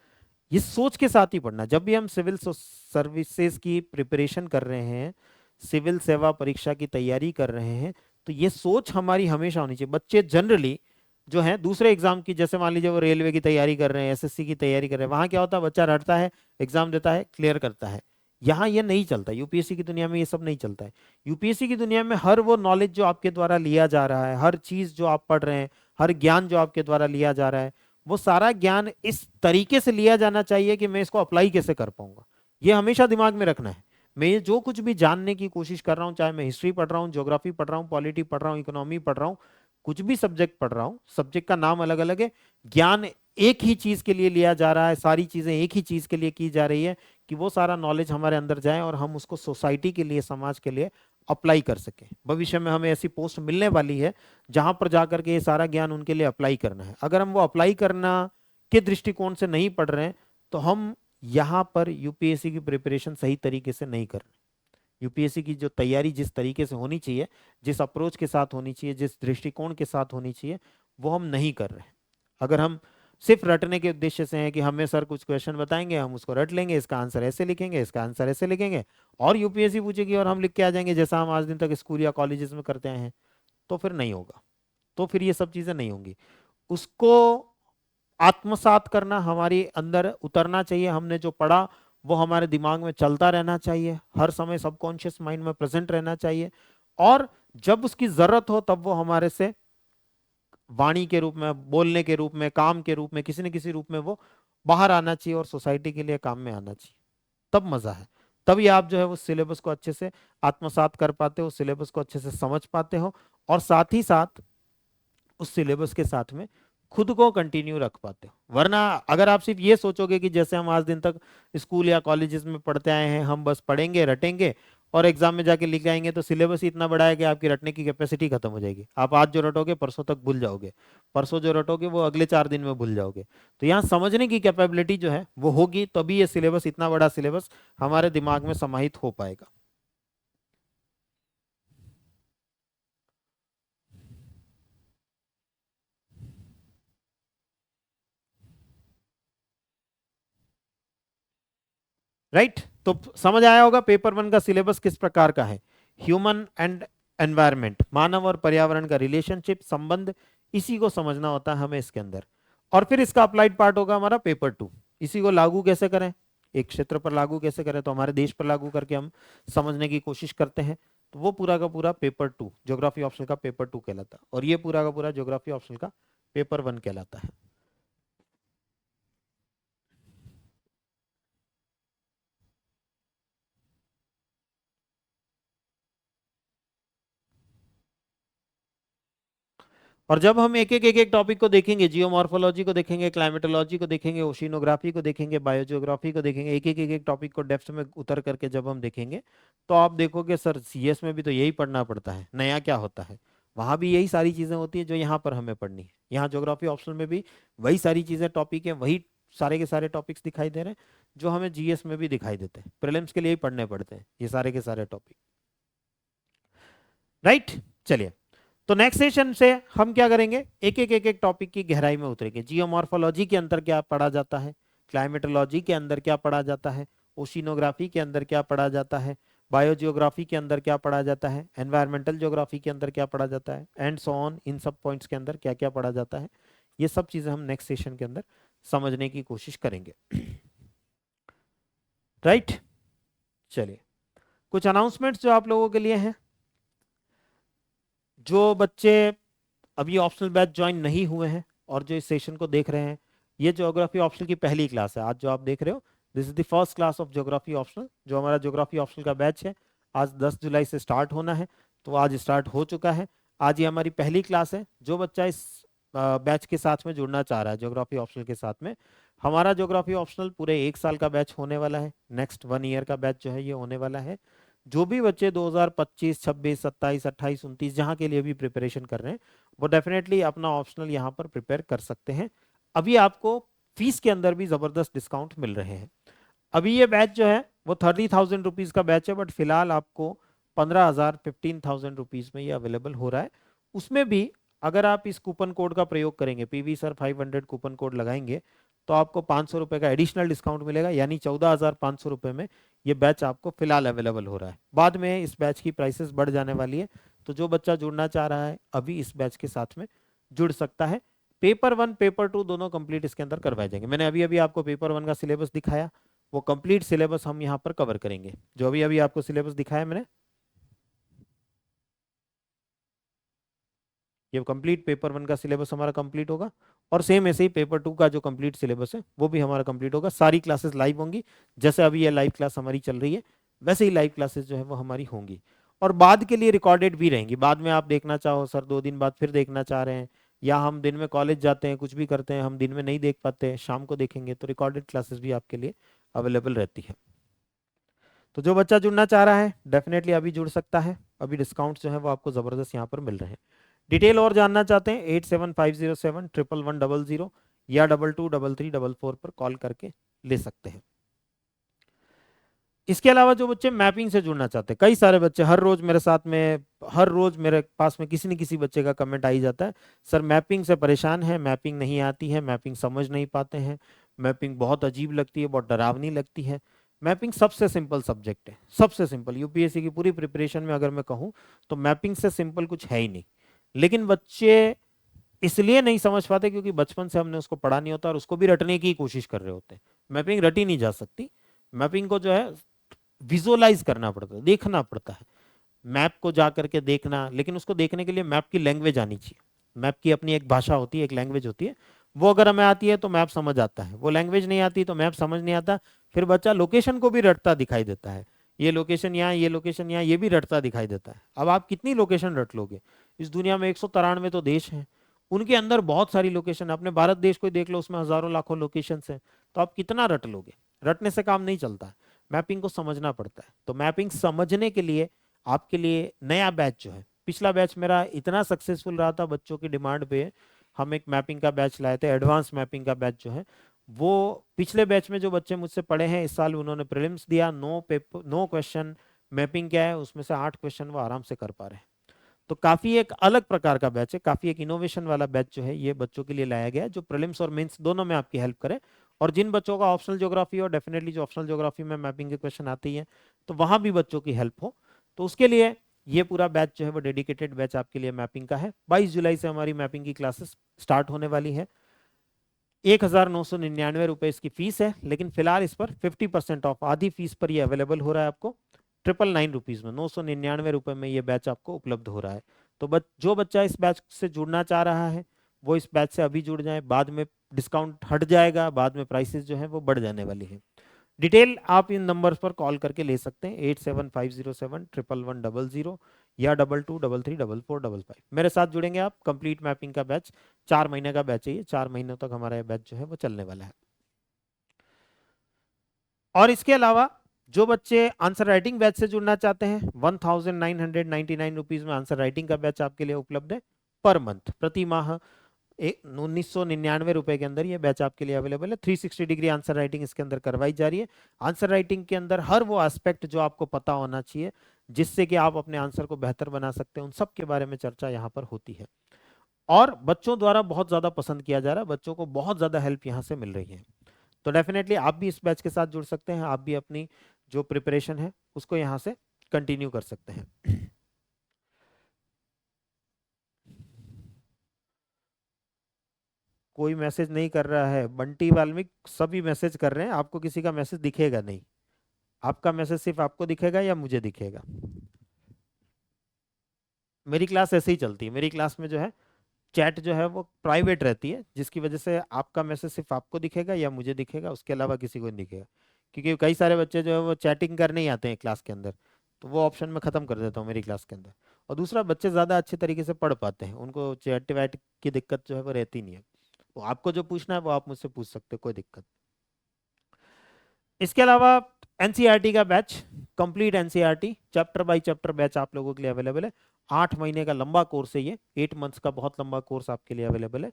ये सोच के साथ ही पढ़ना। जब भी हम सिविल सर्विसेज की प्रिपरेशन कर रहे हैं, सिविल सेवा परीक्षा की तैयारी कर रहे हैं, तो ये सोच हमारी हमेशा होनी चाहिए। बच्चे जनरली जो है दूसरे एग्जाम की, जैसे मान लीजिए वो रेलवे की तैयारी कर रहे हैं, एसएससी की तैयारी कर रहे हैं, वहां क्या होता है, बच्चा रटता है, एग्जाम देता है, क्लियर करता है। यहाँ ये नहीं चलता, यूपीएससी की दुनिया में ये सब नहीं चलता है। यूपीएससी की दुनिया में हर वो नॉलेज जो आपके द्वारा लिया जा रहा है, हर चीज जो आप पढ़ रहे हैं, हर ज्ञान जो आपके द्वारा लिया जा रहा है, वो सारा ज्ञान इस तरीके से लिया जाना चाहिए कि मैं इसको अप्लाई कैसे कर पाऊंगा। ये हमेशा दिमाग में रखना है। मैं ये जो कुछ भी जानने की कोशिश कर रहा हूँ, चाहे मैं हिस्ट्री पढ़ रहा हूँ, ज्योग्राफी पढ़ रहा हूँ, पॉलिटी पढ़ रहा हूँ, इकोनॉमी पढ़ रहा हूँ, कुछ भी सब्जेक्ट पढ़ रहा हूँ, सब्जेक्ट का नाम अलग अलग है, ज्ञान एक ही चीज के लिए लिया जा रहा है, सारी चीजें एक ही चीज के लिए की जा रही है, कि वो सारा नॉलेज हमारे अंदर जाए और हम उसको सोसाइटी के लिए, समाज के लिए अप्लाई कर सकें। भविष्य में हमें ऐसी पोस्ट मिलने वाली है जहां पर जाकर के ये सारा ज्ञान उनके लिए अप्लाई करना है। अगर हम वो अप्लाई करना के दृष्टिकोण से नहीं पढ़ रहे हैं, तो हम यहाँ पर यूपीएससी की प्रिपरेशन सही तरीके से नहीं कर रहे। यूपीएससी की जो तैयारी जिस तरीके से होनी चाहिए, जिस अप्रोच के साथ होनी चाहिए, जिस दृष्टिकोण के साथ होनी चाहिए, वो हम नहीं कर रहे हैं। अगर हम सिर्फ रटने के उद्देश्य से हैं कि हमें सर कुछ क्वेश्चन बताएंगे, हम उसको रट लेंगे, इसका आंसर ऐसे लिखेंगे, इसका आंसर ऐसे लिखेंगे, और यूपीएससी पूछेगी और हम लिख के आ जाएंगे जैसा हम आज दिन तक स्कूल या कॉलेजेस में करते आए हैं, तो फिर नहीं होगा। तो फिर ये सब चीजें नहीं होंगी। उसको आत्मसात करना, हमारे अंदर उतरना चाहिए। हमने जो पढ़ा वो हमारे दिमाग में चलता रहना चाहिए, हर समय सबकॉन्शियस माइंड में प्रेजेंट रहना चाहिए, और जब उसकी जरूरत हो तब वो हमारे से वाणी के रूप में, बोलने के रूप में, काम के रूप में, किसी न किसी रूप में वो बाहर आना चाहिए और सोसाइटी के लिए काम में आना चाहिए। तब मजा है, तभी आप जो है वो सिलेबस को अच्छे से आत्मसात कर पाते हो, सिलेबस को अच्छे से समझ पाते हो, और साथ ही साथ उस सिलेबस के साथ में खुद को कंटिन्यू रख पाते हो। वरना अगर आप सिर्फ ये सोचोगे कि जैसे हम आज दिन तक स्कूल या कॉलेजेस में पढ़ते आए हैं, हम बस पढ़ेंगे, रटेंगे और एग्जाम में जाके लिख आएंगे, तो सिलेबस ही इतना बड़ा है कि आपकी रटने की कैपेसिटी खत्म हो जाएगी। आप आज जो रटोगे परसों तक भूल जाओगे, परसों जो रटोगे वो अगले 4 दिन में भूल जाओगे। तो यहाँ समझने की कैपेबिलिटी जो है वो होगी, तभी ये सिलेबस, इतना बड़ा सिलेबस हमारे दिमाग में समाहित हो पाएगा। राइट, तो समझ आया होगा पेपर 1 का सिलेबस किस प्रकार का है। ह्यूमन एंड एनवायरनमेंट, मानव और पर्यावरण का रिलेशनशिप, संबंध, इसी को समझना होता है हमें इसके अंदर। और फिर इसका अप्लाइड पार्ट होगा हमारा पेपर 2। इसी को लागू कैसे करें, एक क्षेत्र पर लागू कैसे करें, तो हमारे देश पर लागू करके हम समझने की कोशिश करते हैं। तो वो पूरा का पूरा पेपर 2 ज्योग्राफी ऑप्शनल का पेपर 2 कहलाता है, और ये पूरा का पूरा ज्योग्राफी ऑप्शनल का पेपर 1 कहलाता है। और जब हम एक एक टॉपिक को देखेंगे, जियोमॉर्फोलॉजी को देखेंगे, क्लाइमेटोलॉजी को देखेंगे, ओशिनोग्राफी को देखेंगे, बायोजियोग्राफी को देखेंगे, एक एक टॉपिक को डेप्थ में उतर करके जब हम देखेंगे, तो आप देखोगे सर सीएस में भी तो यही पढ़ना पड़ता है, नया क्या होता है। वहां भी यही सारी चीजें होती है जो यहाँ पर हमें पढ़नी है। यहाँ ज्योग्राफी ऑप्शनल में भी वही सारी चीजें, टॉपिक है, वही सारे के सारे टॉपिक्स दिखाई दे रहे हैं जो हमें जीएस में भी दिखाई देते हैं। प्रीलिम्स के लिए ही पढ़ने पड़ते हैं ये सारे के सारे टॉपिक। राइट, चलिए। तो नेक्स्ट सेशन से हम क्या करेंगे, एक एक टॉपिक की गहराई में उतरेंगे। जियोमॉर्फोलॉजी के अंदर क्या पढ़ा जाता है, क्लाइमेटोलॉजी के अंदर क्या पढ़ा जाता है, ओशिनोग्राफी के अंदर क्या पढ़ा जाता है, बायोजियोग्राफी के अंदर क्या पढ़ा जाता है, एनवायरमेंटल ज्योग्राफी के अंदर क्या पढ़ा जाता है, एंड सो ऑन, इन सब पॉइंट्स के अंदर क्या क्या पढ़ा जाता है, ये सब चीजें हम नेक्स्ट सेशन के अंदर समझने की कोशिश करेंगे। राइट चलिए, कुछ अनाउंसमेंट्स जो आप लोगों के लिए हैं। जो बच्चे अभी ऑप्शनल बैच ज्वाइन नहीं हुए हैं और जो इस सेशन को देख रहे हैं, ये ज्योग्राफी ऑप्शनल की पहली क्लास है। आज जो आप देख रहे हो, this is the first class of geography optional. जो हमारा ज्योग्राफी ऑप्शनल का बैच है, आज 10 जुलाई से स्टार्ट होना है, तो आज स्टार्ट हो चुका है। आज ये हमारी पहली क्लास है। जो बच्चा इस बैच के साथ में जुड़ना चाह रहा है, ज्योग्राफी ऑप्शनल के साथ में, हमारा ज्योग्राफी ऑप्शनल पूरे 1 साल का बैच होने वाला है। नेक्स्ट 1 ईयर का बैच जो है ये होने वाला है। जो भी बच्चे 2025, 26, 27, 28, 29 जहाँ के लिए भी प्रिपरेशन कर रहे हैं, वो डेफिनेटली अपना ऑप्शनल यहाँ पर प्रिपेयर कर सकते हैं। अभी आपको फीस के अंदर भी जबरदस्त डिस्काउंट मिल रहे हैं। अभी ये बैच जो है वो 30,000 रुपीज का बैच है, बट फिलहाल आपको 15,000, 15,000 रुपीज में ये अवेलेबल हो रहा है। उसमें भी अगर आप इस कूपन कोड का प्रयोग करेंगे, पीवी सर 500 कूपन कोड लगाएंगे, तो आपको 500 रुपए का एडिशनल डिस्काउंट मिलेगा, यानी 14,500 रुपए में ये बैच आपको फिलहाल अवेलेबल हो रहा है। बाद में इस बैच की प्राइसेस बढ़ जाने वाली है, तो जो बच्चा जुड़ना चाह रहा है अभी इस बैच के साथ में जुड़ सकता है। पेपर 1 पेपर 2 दोनों कंप्लीट इसके अंदर करवाए जाएंगे। मैंने अभी अभी आपको पेपर 1 का सिलेबस दिखाया, वो कंप्लीट सिलेबस हम यहाँ पर कवर करेंगे। जो अभी अभी आपको सिलेबस दिखाया मैंने, ये कंप्लीट पेपर 1 का सिलेबस हमारा कंप्लीट होगा, और सेम ऐसे ही पेपर 2 का जो कंप्लीट सिलेबस है वो भी हमारा कंप्लीट होगा। सारी क्लासेस लाइव होंगी, जैसे अभी ये लाइव क्लास हमारी चल रही है वैसे ही लाइव क्लासेस जो है वो हमारी होंगी, और बाद के लिए रिकॉर्डेड भी रहेंगी। बाद में आप देखना चाहो, सर 2 दिन बाद फिर देखना चाह रहे हैं, या हम दिन में कॉलेज जाते हैं, कुछ भी करते हैं, हम दिन में नहीं देख पाते हैं, शाम को देखेंगे, तो रिकॉर्डेड क्लासेस भी आपके लिए अवेलेबल रहती है। तो जो बच्चा जुड़ना चाह रहा है डेफिनेटली अभी जुड़ सकता है। अभी डिस्काउंट जो है वो आपको जबरदस्त यहाँ पर मिल रहे हैं। डिटेल और जानना चाहते हैं 8750711100 या 223344 पर कॉल करके ले सकते हैं। इसके अलावा जो बच्चे मैपिंग से जुड़ना चाहते हैं, कई सारे बच्चे हर रोज मेरे साथ में, हर रोज मेरे पास में किसी न किसी बच्चे का कमेंट आ ही जाता है, सर मैपिंग से परेशान है, मैपिंग नहीं आती है, मैपिंग समझ नहीं पाते हैं, मैपिंग बहुत अजीब लगती है, बहुत डरावनी लगती है। मैपिंग सबसे सिंपल सब्जेक्ट है, सबसे सिंपल। यूपीएससी की पूरी प्रिपरेशन में अगर मैं कहूँ तो मैपिंग से सिंपल कुछ है ही नहीं। लेकिन बच्चे इसलिए नहीं समझ पाते क्योंकि बचपन से हमने उसको पढ़ा नहीं होता और उसको भी रटने की कोशिश कर रहे होते हैं। मैपिंग रटी नहीं जा सकती, मैपिंग को जो है विजुअलाइज करना पड़ता है, देखना पड़ता है। मैप को जा करके देखना, लेकिन उसको देखने के लिए मैप की लैंग्वेज आनी चाहिए। मैप की अपनी एक भाषा होती है, एक लैंग्वेज होती है, वो अगर हमें आती है तो मैप समझ आता है, वो लैंग्वेज नहीं आती तो मैप समझ नहीं आता। फिर बच्चा लोकेशन को भी रटता दिखाई देता है, ये लोकेशन यहाँ, ये लोकेशन यहाँ, ये भी रटता दिखाई देता है। अब आप कितनी लोकेशन रट लोगे? इस दुनिया में 193 तो देश हैं, उनके अंदर बहुत सारी लोकेशन। अपने भारत देश को देख लो, उसमें हजारों लाखों लोकेशन हैं, तो आप कितना रट लोगे? रटने से काम नहीं चलता है, मैपिंग को समझना पड़ता है। तो मैपिंग समझने के लिए आपके लिए नया बैच जो है, पिछला बैच मेरा इतना सक्सेसफुल रहा था, बच्चों की डिमांड पे हम एक मैपिंग का बैच लाए थे, एडवांस मैपिंग का बैच जो है वो। पिछले बैच में जो बच्चे मुझसे पढ़े हैं, इस साल उन्होंने प्रीलिम्स दिया, 9 क्वेश्चन मैपिंग क्या है उसमें से 8 क्वेश्चन वो आराम से कर पा रहे हैं। तो काफी एक अलग प्रकार का बैच है, काफी एक इनोवेशन वाला बैच जो है ये बच्चों के लिए लाया गया है, जो प्रीलिम्स और मेंस दोनों में आपकी हेल्प करे। और जिन बच्चों का ऑप्शनल ज्योग्राफी, और डेफिनेटली जो ऑप्शनल ज्योग्राफी में मैपिंग के क्वेश्चन आते ही हैं, तो वहां भी बच्चों की हेल्प हो, तो उसके लिए ये पूरा बैच जो है वो डेडिकेटेड बैच आपके लिए मैपिंग का है। 22 जुलाई से हमारी मैपिंग की क्लासेस स्टार्ट होने वाली है। 1,999 रुपए इसकी फीस है, लेकिन फिलहाल इस पर 50% ऑफ, आधी फीस पर ये अवेलेबल हो रहा है आपको 999 रुपीज में। 999 रुपए में ये बैच आपको उपलब्ध हो रहा है। तो जो बच्चा इस बैच से जुड़ना चाह रहा है वो इस बैच से अभी जुड़ जाए, बाद में डिस्काउंट हट जाएगा, बाद में प्राइसेस जो है वो बढ़ जाने वाली है। डिटेल आप इन नंबर्स पर कॉल करके ले सकते हैं, 8750711100 या 22333445। मेरे साथ जुड़ेंगे आप, कंप्लीट मैपिंग का बैच 4 महीने का बैच है ये, 4 महीनों तक हमारा ये बैच जो है वो चलने वाला है। और इसके अलावा जो बच्चे आंसर राइटिंग बैच से जुड़ना चाहते हैं, 1999 रुपीज में आंसर राइटिंग का बैच आपके लिए उपलब्ध है पर मंथ, प्रति माह 1999 रुपए के अंदर ये बैच आपके लिए अवेलेबल है। 360 डिग्री आंसर राइटिंग इसके अंदर करवाई जा रही है। आंसर राइटिंग के अंदर हर वो एस्पेक्ट जो आपको पता होना चाहिए, जिससे कि आप अपने आंसर को बेहतर बना सकते हैं, उन सब के बारे में चर्चा यहाँ पर होती है। और बच्चों द्वारा बहुत ज्यादा पसंद किया जा रहा है, बच्चों को बहुत ज्यादा हेल्प यहाँ से मिल रही है। तो डेफिनेटली आप भी इस बैच के साथ जुड़ सकते हैं, आप भी अपनी जो प्रिपरेशन है उसको यहाँ से कंटिन्यू कर सकते हैं। कोई मैसेज नहीं कर रहा है, बंटी वाल्मीकि सभी मैसेज कर रहे हैं, आपको किसी का मैसेज दिखेगा नहीं। आपका मैसेज सिर्फ आपको दिखेगा या मुझे दिखेगा? मेरी क्लास ऐसे ही चलती है, मेरी क्लास में जो है चैट जो है वो प्राइवेट रहती है, जिसकी वजह से आपका मैसेज सिर्फ आपको दिखेगा या मुझे दिखेगा, उसके अलावा किसी को नहीं दिखेगा। क्योंकि कई सारे बच्चे जो है वो चैटिंग करने ही आते हैं क्लास के अंदर, तो वो ऑप्शन मैं खत्म कर देता हूँ मेरी क्लास के अंदर। और दूसरा, बच्चे ज़्यादा अच्छे तरीके से पढ़ पाते हैं, उनको चैट वैट की दिक्कत जो है वो रहती नहीं है। तो आपको जो पूछना है वो आप मुझसे पूछ सकते हो, कोई दिक्कत। इसके अलावा एनसीईआरटी का batch, complete NCERT chapter by chapter batch आप लोगों के लिए अवेलेबल है। 8 महीने का लंबा कोर्स है ये, 8 मंथ्स का बहुत लंबा कोर्स आपके लिए अवेलेबल है।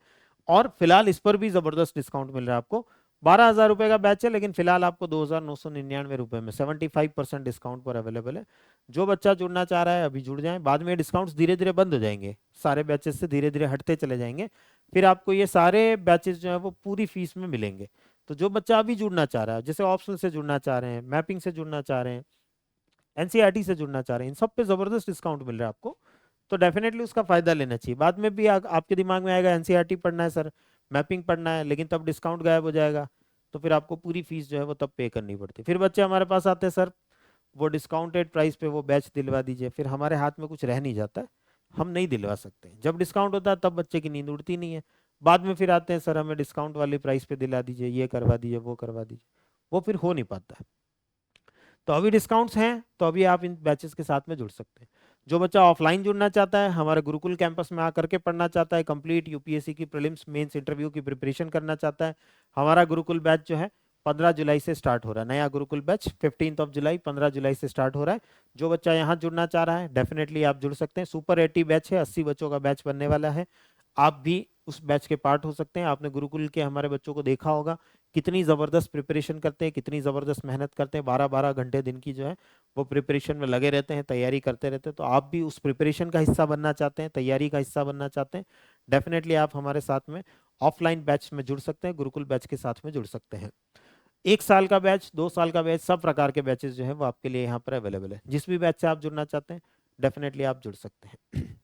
और फिलहाल इस पर भी जबरदस्त डिस्काउंट मिल रहा है आपको। 12,000 रुपए का बैच है, लेकिन फिलहाल आपको 2,999 रुपए में 75% डिस्काउंट पर अवेलेबल है। जो बच्चा जुड़ना चाह रहा है अभी जुड़ जाए, बाद में डिस्काउंट्स धीरे धीरे बंद हो जाएंगे, सारे बैचेस से धीरे धीरे हटते चले जाएंगे, फिर आपको ये सारे बैचेस जो है वो पूरी फीस में मिलेंगे। तो जो बच्चा अभी जुड़ना चाह रहा है, जैसे ऑप्शनल से जुड़ना चाह रहे हैं, मैपिंग से जुड़ना चाह रहे हैं, एनसीईआरटी से जुड़ना चाह रहे हैं, इन सब पे जबरदस्त डिस्काउंट मिल रहा है आपको। तो डेफिनेटली उसका फायदा लेना चाहिए। बाद में भी आपके दिमाग में आएगा एनसीईआरटी पढ़ना है सर, मैपिंग पढ़ना है, लेकिन तब डिस्काउंट गायब हो जाएगा, तो फिर आपको पूरी फीस जो है वो तब पे करनी पड़ती है। फिर बच्चे हमारे पास आते हैं, सर वो डिस्काउंटेड प्राइस पे वो बैच दिलवा दीजिए, फिर हमारे हाथ में कुछ रह नहीं जाता है, हम नहीं दिलवा सकते। जब डिस्काउंट होता है तब बच्चे की नींद उड़ती नहीं है। बाद में फिर आते हैं, सर हमें डिस्काउंट वाली प्राइस पे दिला दीजिए, ये करवा दीजिए, वो करवा दीजिए, वो फिर हो नहीं पाता है। तो अभी डिस्काउंट्स हैं, तो अभी आप इन बैचेस के साथ में जुड़ सकते हैं। जो बच्चा ऑफलाइन जुड़ना चाहता है, हमारे गुरुकुल कैंपस में आकर के पढ़ना चाहता है, कंप्लीट यूपीएससी की प्रीलिम्स मेंस इंटरव्यू की प्रिपरेशन करना चाहता है, हमारा गुरुकुल बैच जो है 15 जुलाई से स्टार्ट हो रहा है। नया गुरुकुल बैच 15 जुलाई 15 जुलाई से स्टार्ट हो रहा है। जो बच्चा यहाँ जुड़ना चाह रहा है डेफिनेटली आप जुड़ सकते हैं। सुपर 80 बैच है, 80 बच्चों का बैच बनने वाला है, आप भी उस बैच के पार्ट हो सकते हैं। आपने गुरुकुल के हमारे बच्चों को देखा होगा, कितनी ज़बरदस्त प्रिपरेशन करते हैं, कितनी ज़बरदस्त मेहनत करते हैं, 12-12 घंटे दिन की जो है वो प्रिपरेशन में लगे रहते हैं, तैयारी करते रहते हैं। तो आप भी उस प्रिपरेशन का हिस्सा बनना चाहते हैं, तैयारी का हिस्सा बनना चाहते हैं, डेफिनेटली आप हमारे साथ में ऑफलाइन बैच में जुड़ सकते हैं, गुरुकुल बैच के साथ में जुड़ सकते हैं। 1 साल का बैच, 2 साल का बैच, सब प्रकार के बैचेस जो है वो आपके लिए यहाँ पर अवेलेबल है। जिस भी बैच से आप जुड़ना चाहते हैं डेफिनेटली आप जुड़ सकते हैं।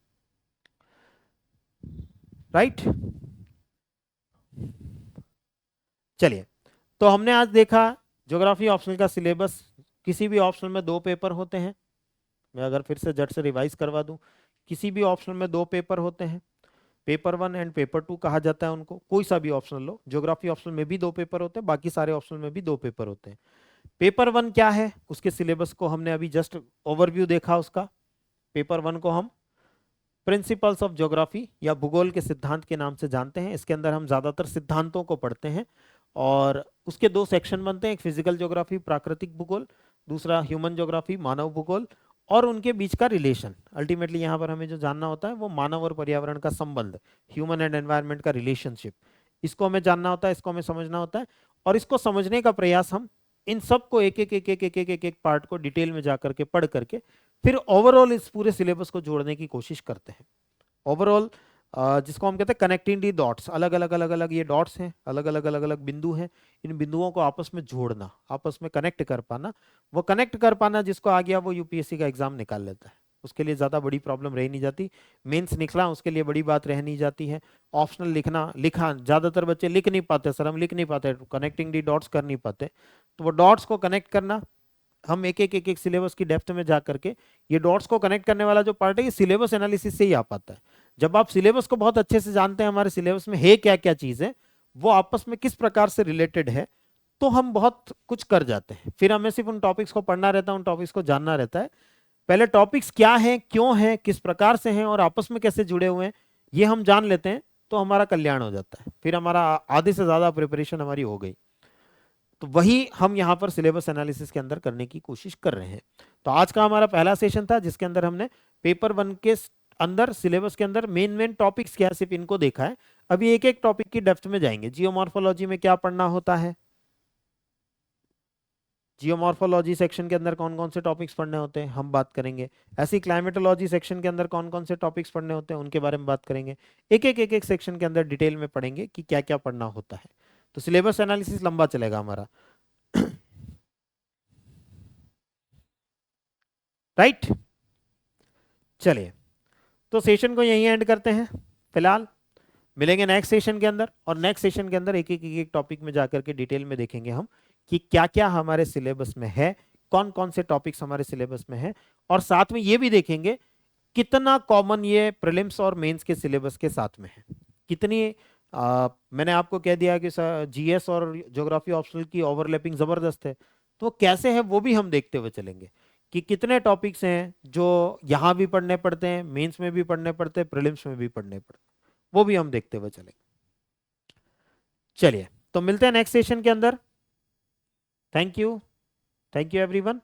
राइट, चलिए। तो हमने आज देखा ज्योग्राफी ऑप्शनल का सिलेबस। किसी भी ऑप्शनल में 2 पेपर होते हैं, मैं अगर फिर से झट से रिवाइज करवा दूं, किसी भी ऑप्शनल में 2 पेपर होते हैं, पेपर 1 एंड पेपर 2 कहा जाता है उनको। कोई सा भी ऑप्शनल लो, ज्योग्राफी ऑप्शनल में भी 2 पेपर होते हैं, बाकी सारे ऑप्शनल में भी 2 पेपर होते हैं। पेपर 1 क्या है, उसके सिलेबस को हमने अभी जस्ट ओवरव्यू देखा उसका। पेपर 1 को हम प्रिंसिपल्स ऑफ ज्योग्राफी या भूगोल के सिद्धांत के नाम से जानते हैं। इसके अंदर हम ज्यादातर सिद्धांतों को पढ़ते हैं, और उसके 2 सेक्शन बनते हैं, एक फिजिकल ज्योग्राफी प्राकृतिक भूगोल, दूसरा ह्यूमन ज्योग्राफी मानव भूगोल, और उनके बीच का रिलेशन। अल्टीमेटली यहाँ पर हमें जो जानना होता है वो मानव और पर्यावरण का संबंध, ह्यूमन एंड एनवायरनमेंट का रिलेशनशिप, इसको हमें जानना होता है, इसको हमें समझना होता है। और इसको समझने का प्रयास हम इन सब को एक एक एक एक एक एक एक एक पार्ट को डिटेल में जा करके पढ़ करके फिर ओवरऑल इस पूरे सिलेबस को जोड़ने की कोशिश करते हैं। ओवरऑल जिसको हम कहते हैं कनेक्टिंग दी डॉट्स, अलग अलग अलग अलग ये डॉट्स हैं, अलग अलग अलग अलग बिंदु हैं, इन बिंदुओं को आपस में जोड़ना, आपस में कनेक्ट कर पाना। वो कनेक्ट कर पाना जिसको आ गया वो यूपीएससी का एग्जाम निकाल लेता है, उसके लिए ज़्यादा बड़ी प्रॉब्लम रह नहीं जाती। मेंस निकला उसके लिए बड़ी बात रह नहीं जाती है। ऑप्शनल लिखना, लिखा, ज़्यादातर बच्चे लिख नहीं पाते, सर हम लिख नहीं पाते, कनेक्टिंग दी डॉट्स कर नहीं पाते। तो वो डॉट्स को कनेक्ट करना, हम एक एक एक एक सिलेबस की डेप्थ में जा करके, ये डॉट्स को कनेक्ट करने वाला जो पार्ट है ये सिलेबस एनालिसिस से ही आ पाता है। जब आप सिलेबस को बहुत अच्छे से जानते हैं, हमारे सिलेबस में है क्या क्या चीज़ है, वो आपस में किस प्रकार से रिलेटेड है, तो हम बहुत कुछ कर जाते हैं। फिर हमें सिर्फ उन टॉपिक्स को पढ़ना रहता है, उन टॉपिक्स को जानना रहता है। पहले टॉपिक्स क्या हैं, क्यों हैं, किस प्रकार से हैं और आपस में कैसे जुड़े हुए हैं, ये हम जान लेते हैं तो हमारा कल्याण हो जाता है, फिर हमारा आधे से ज़्यादा प्रिपरेशन हमारी हो गई। तो वही हम यहाँ पर सिलेबस एनालिसिस के अंदर करने की कोशिश कर रहे हैं। तो आज का हमारा पहला सेशन था जिसके अंदर हमने पेपर 1 के अंदर सिलेबस के अंदर मेन मेन टॉपिक्स क्या है सिर्फ इनको देखा है। अभी एक एक टॉपिक की डेप्थ में जाएंगे। जियोमॉर्फोलॉजी में क्या पढ़ना होता है, जियोमॉर्फोलॉजी सेक्शन के अंदर कौन कौन से टॉपिक्स पढ़ने होते हैं हम बात करेंगे। ऐसी क्लाइमेटोलॉजी सेक्शन के अंदर कौन कौन से टॉपिक्स पढ़ने होते हैं उनके बारे में बात करेंगे। एक एक सेक्शन के अंदर डिटेल में पढ़ेंगे कि क्या क्या पढ़ना होता है। तो सिलेबस एनालिसिस लंबा चलेगा हमारा। राइट, चलिए तो सेशन को यहीं एंड करते हैं फिलहाल। मिलेंगे नेक्स्ट सेशन के अंदर, और नेक्स्ट सेशन के अंदर एक टॉपिक में जाकर के डिटेल में देखेंगे हम कि क्या क्या हमारे सिलेबस में है, कौन कौन से टॉपिक्स हमारे सिलेबस में है, और साथ में ये भी देखेंगे कितना कॉमन ये प्रीलिम्स और मेंस के सिलेबस के साथ में है। कितनी मैंने आपको कह दिया कि जीएस और ज्योग्राफी ऑप्शनल की ओवरलैपिंग जबरदस्त है, तो कैसे है वो भी हम देखते हुए चलेंगे कि कितने टॉपिक्स हैं जो यहाँ भी पढ़ने पड़ते हैं, मेंस में भी पढ़ने पड़ते हैं, प्रीलिम्स में भी पढ़ने पड़ते हैं, वो भी हम देखते हुए चलेंगे। चलिए तो मिलते हैं नेक्स्ट सेशन के अंदर। Thank you everyone.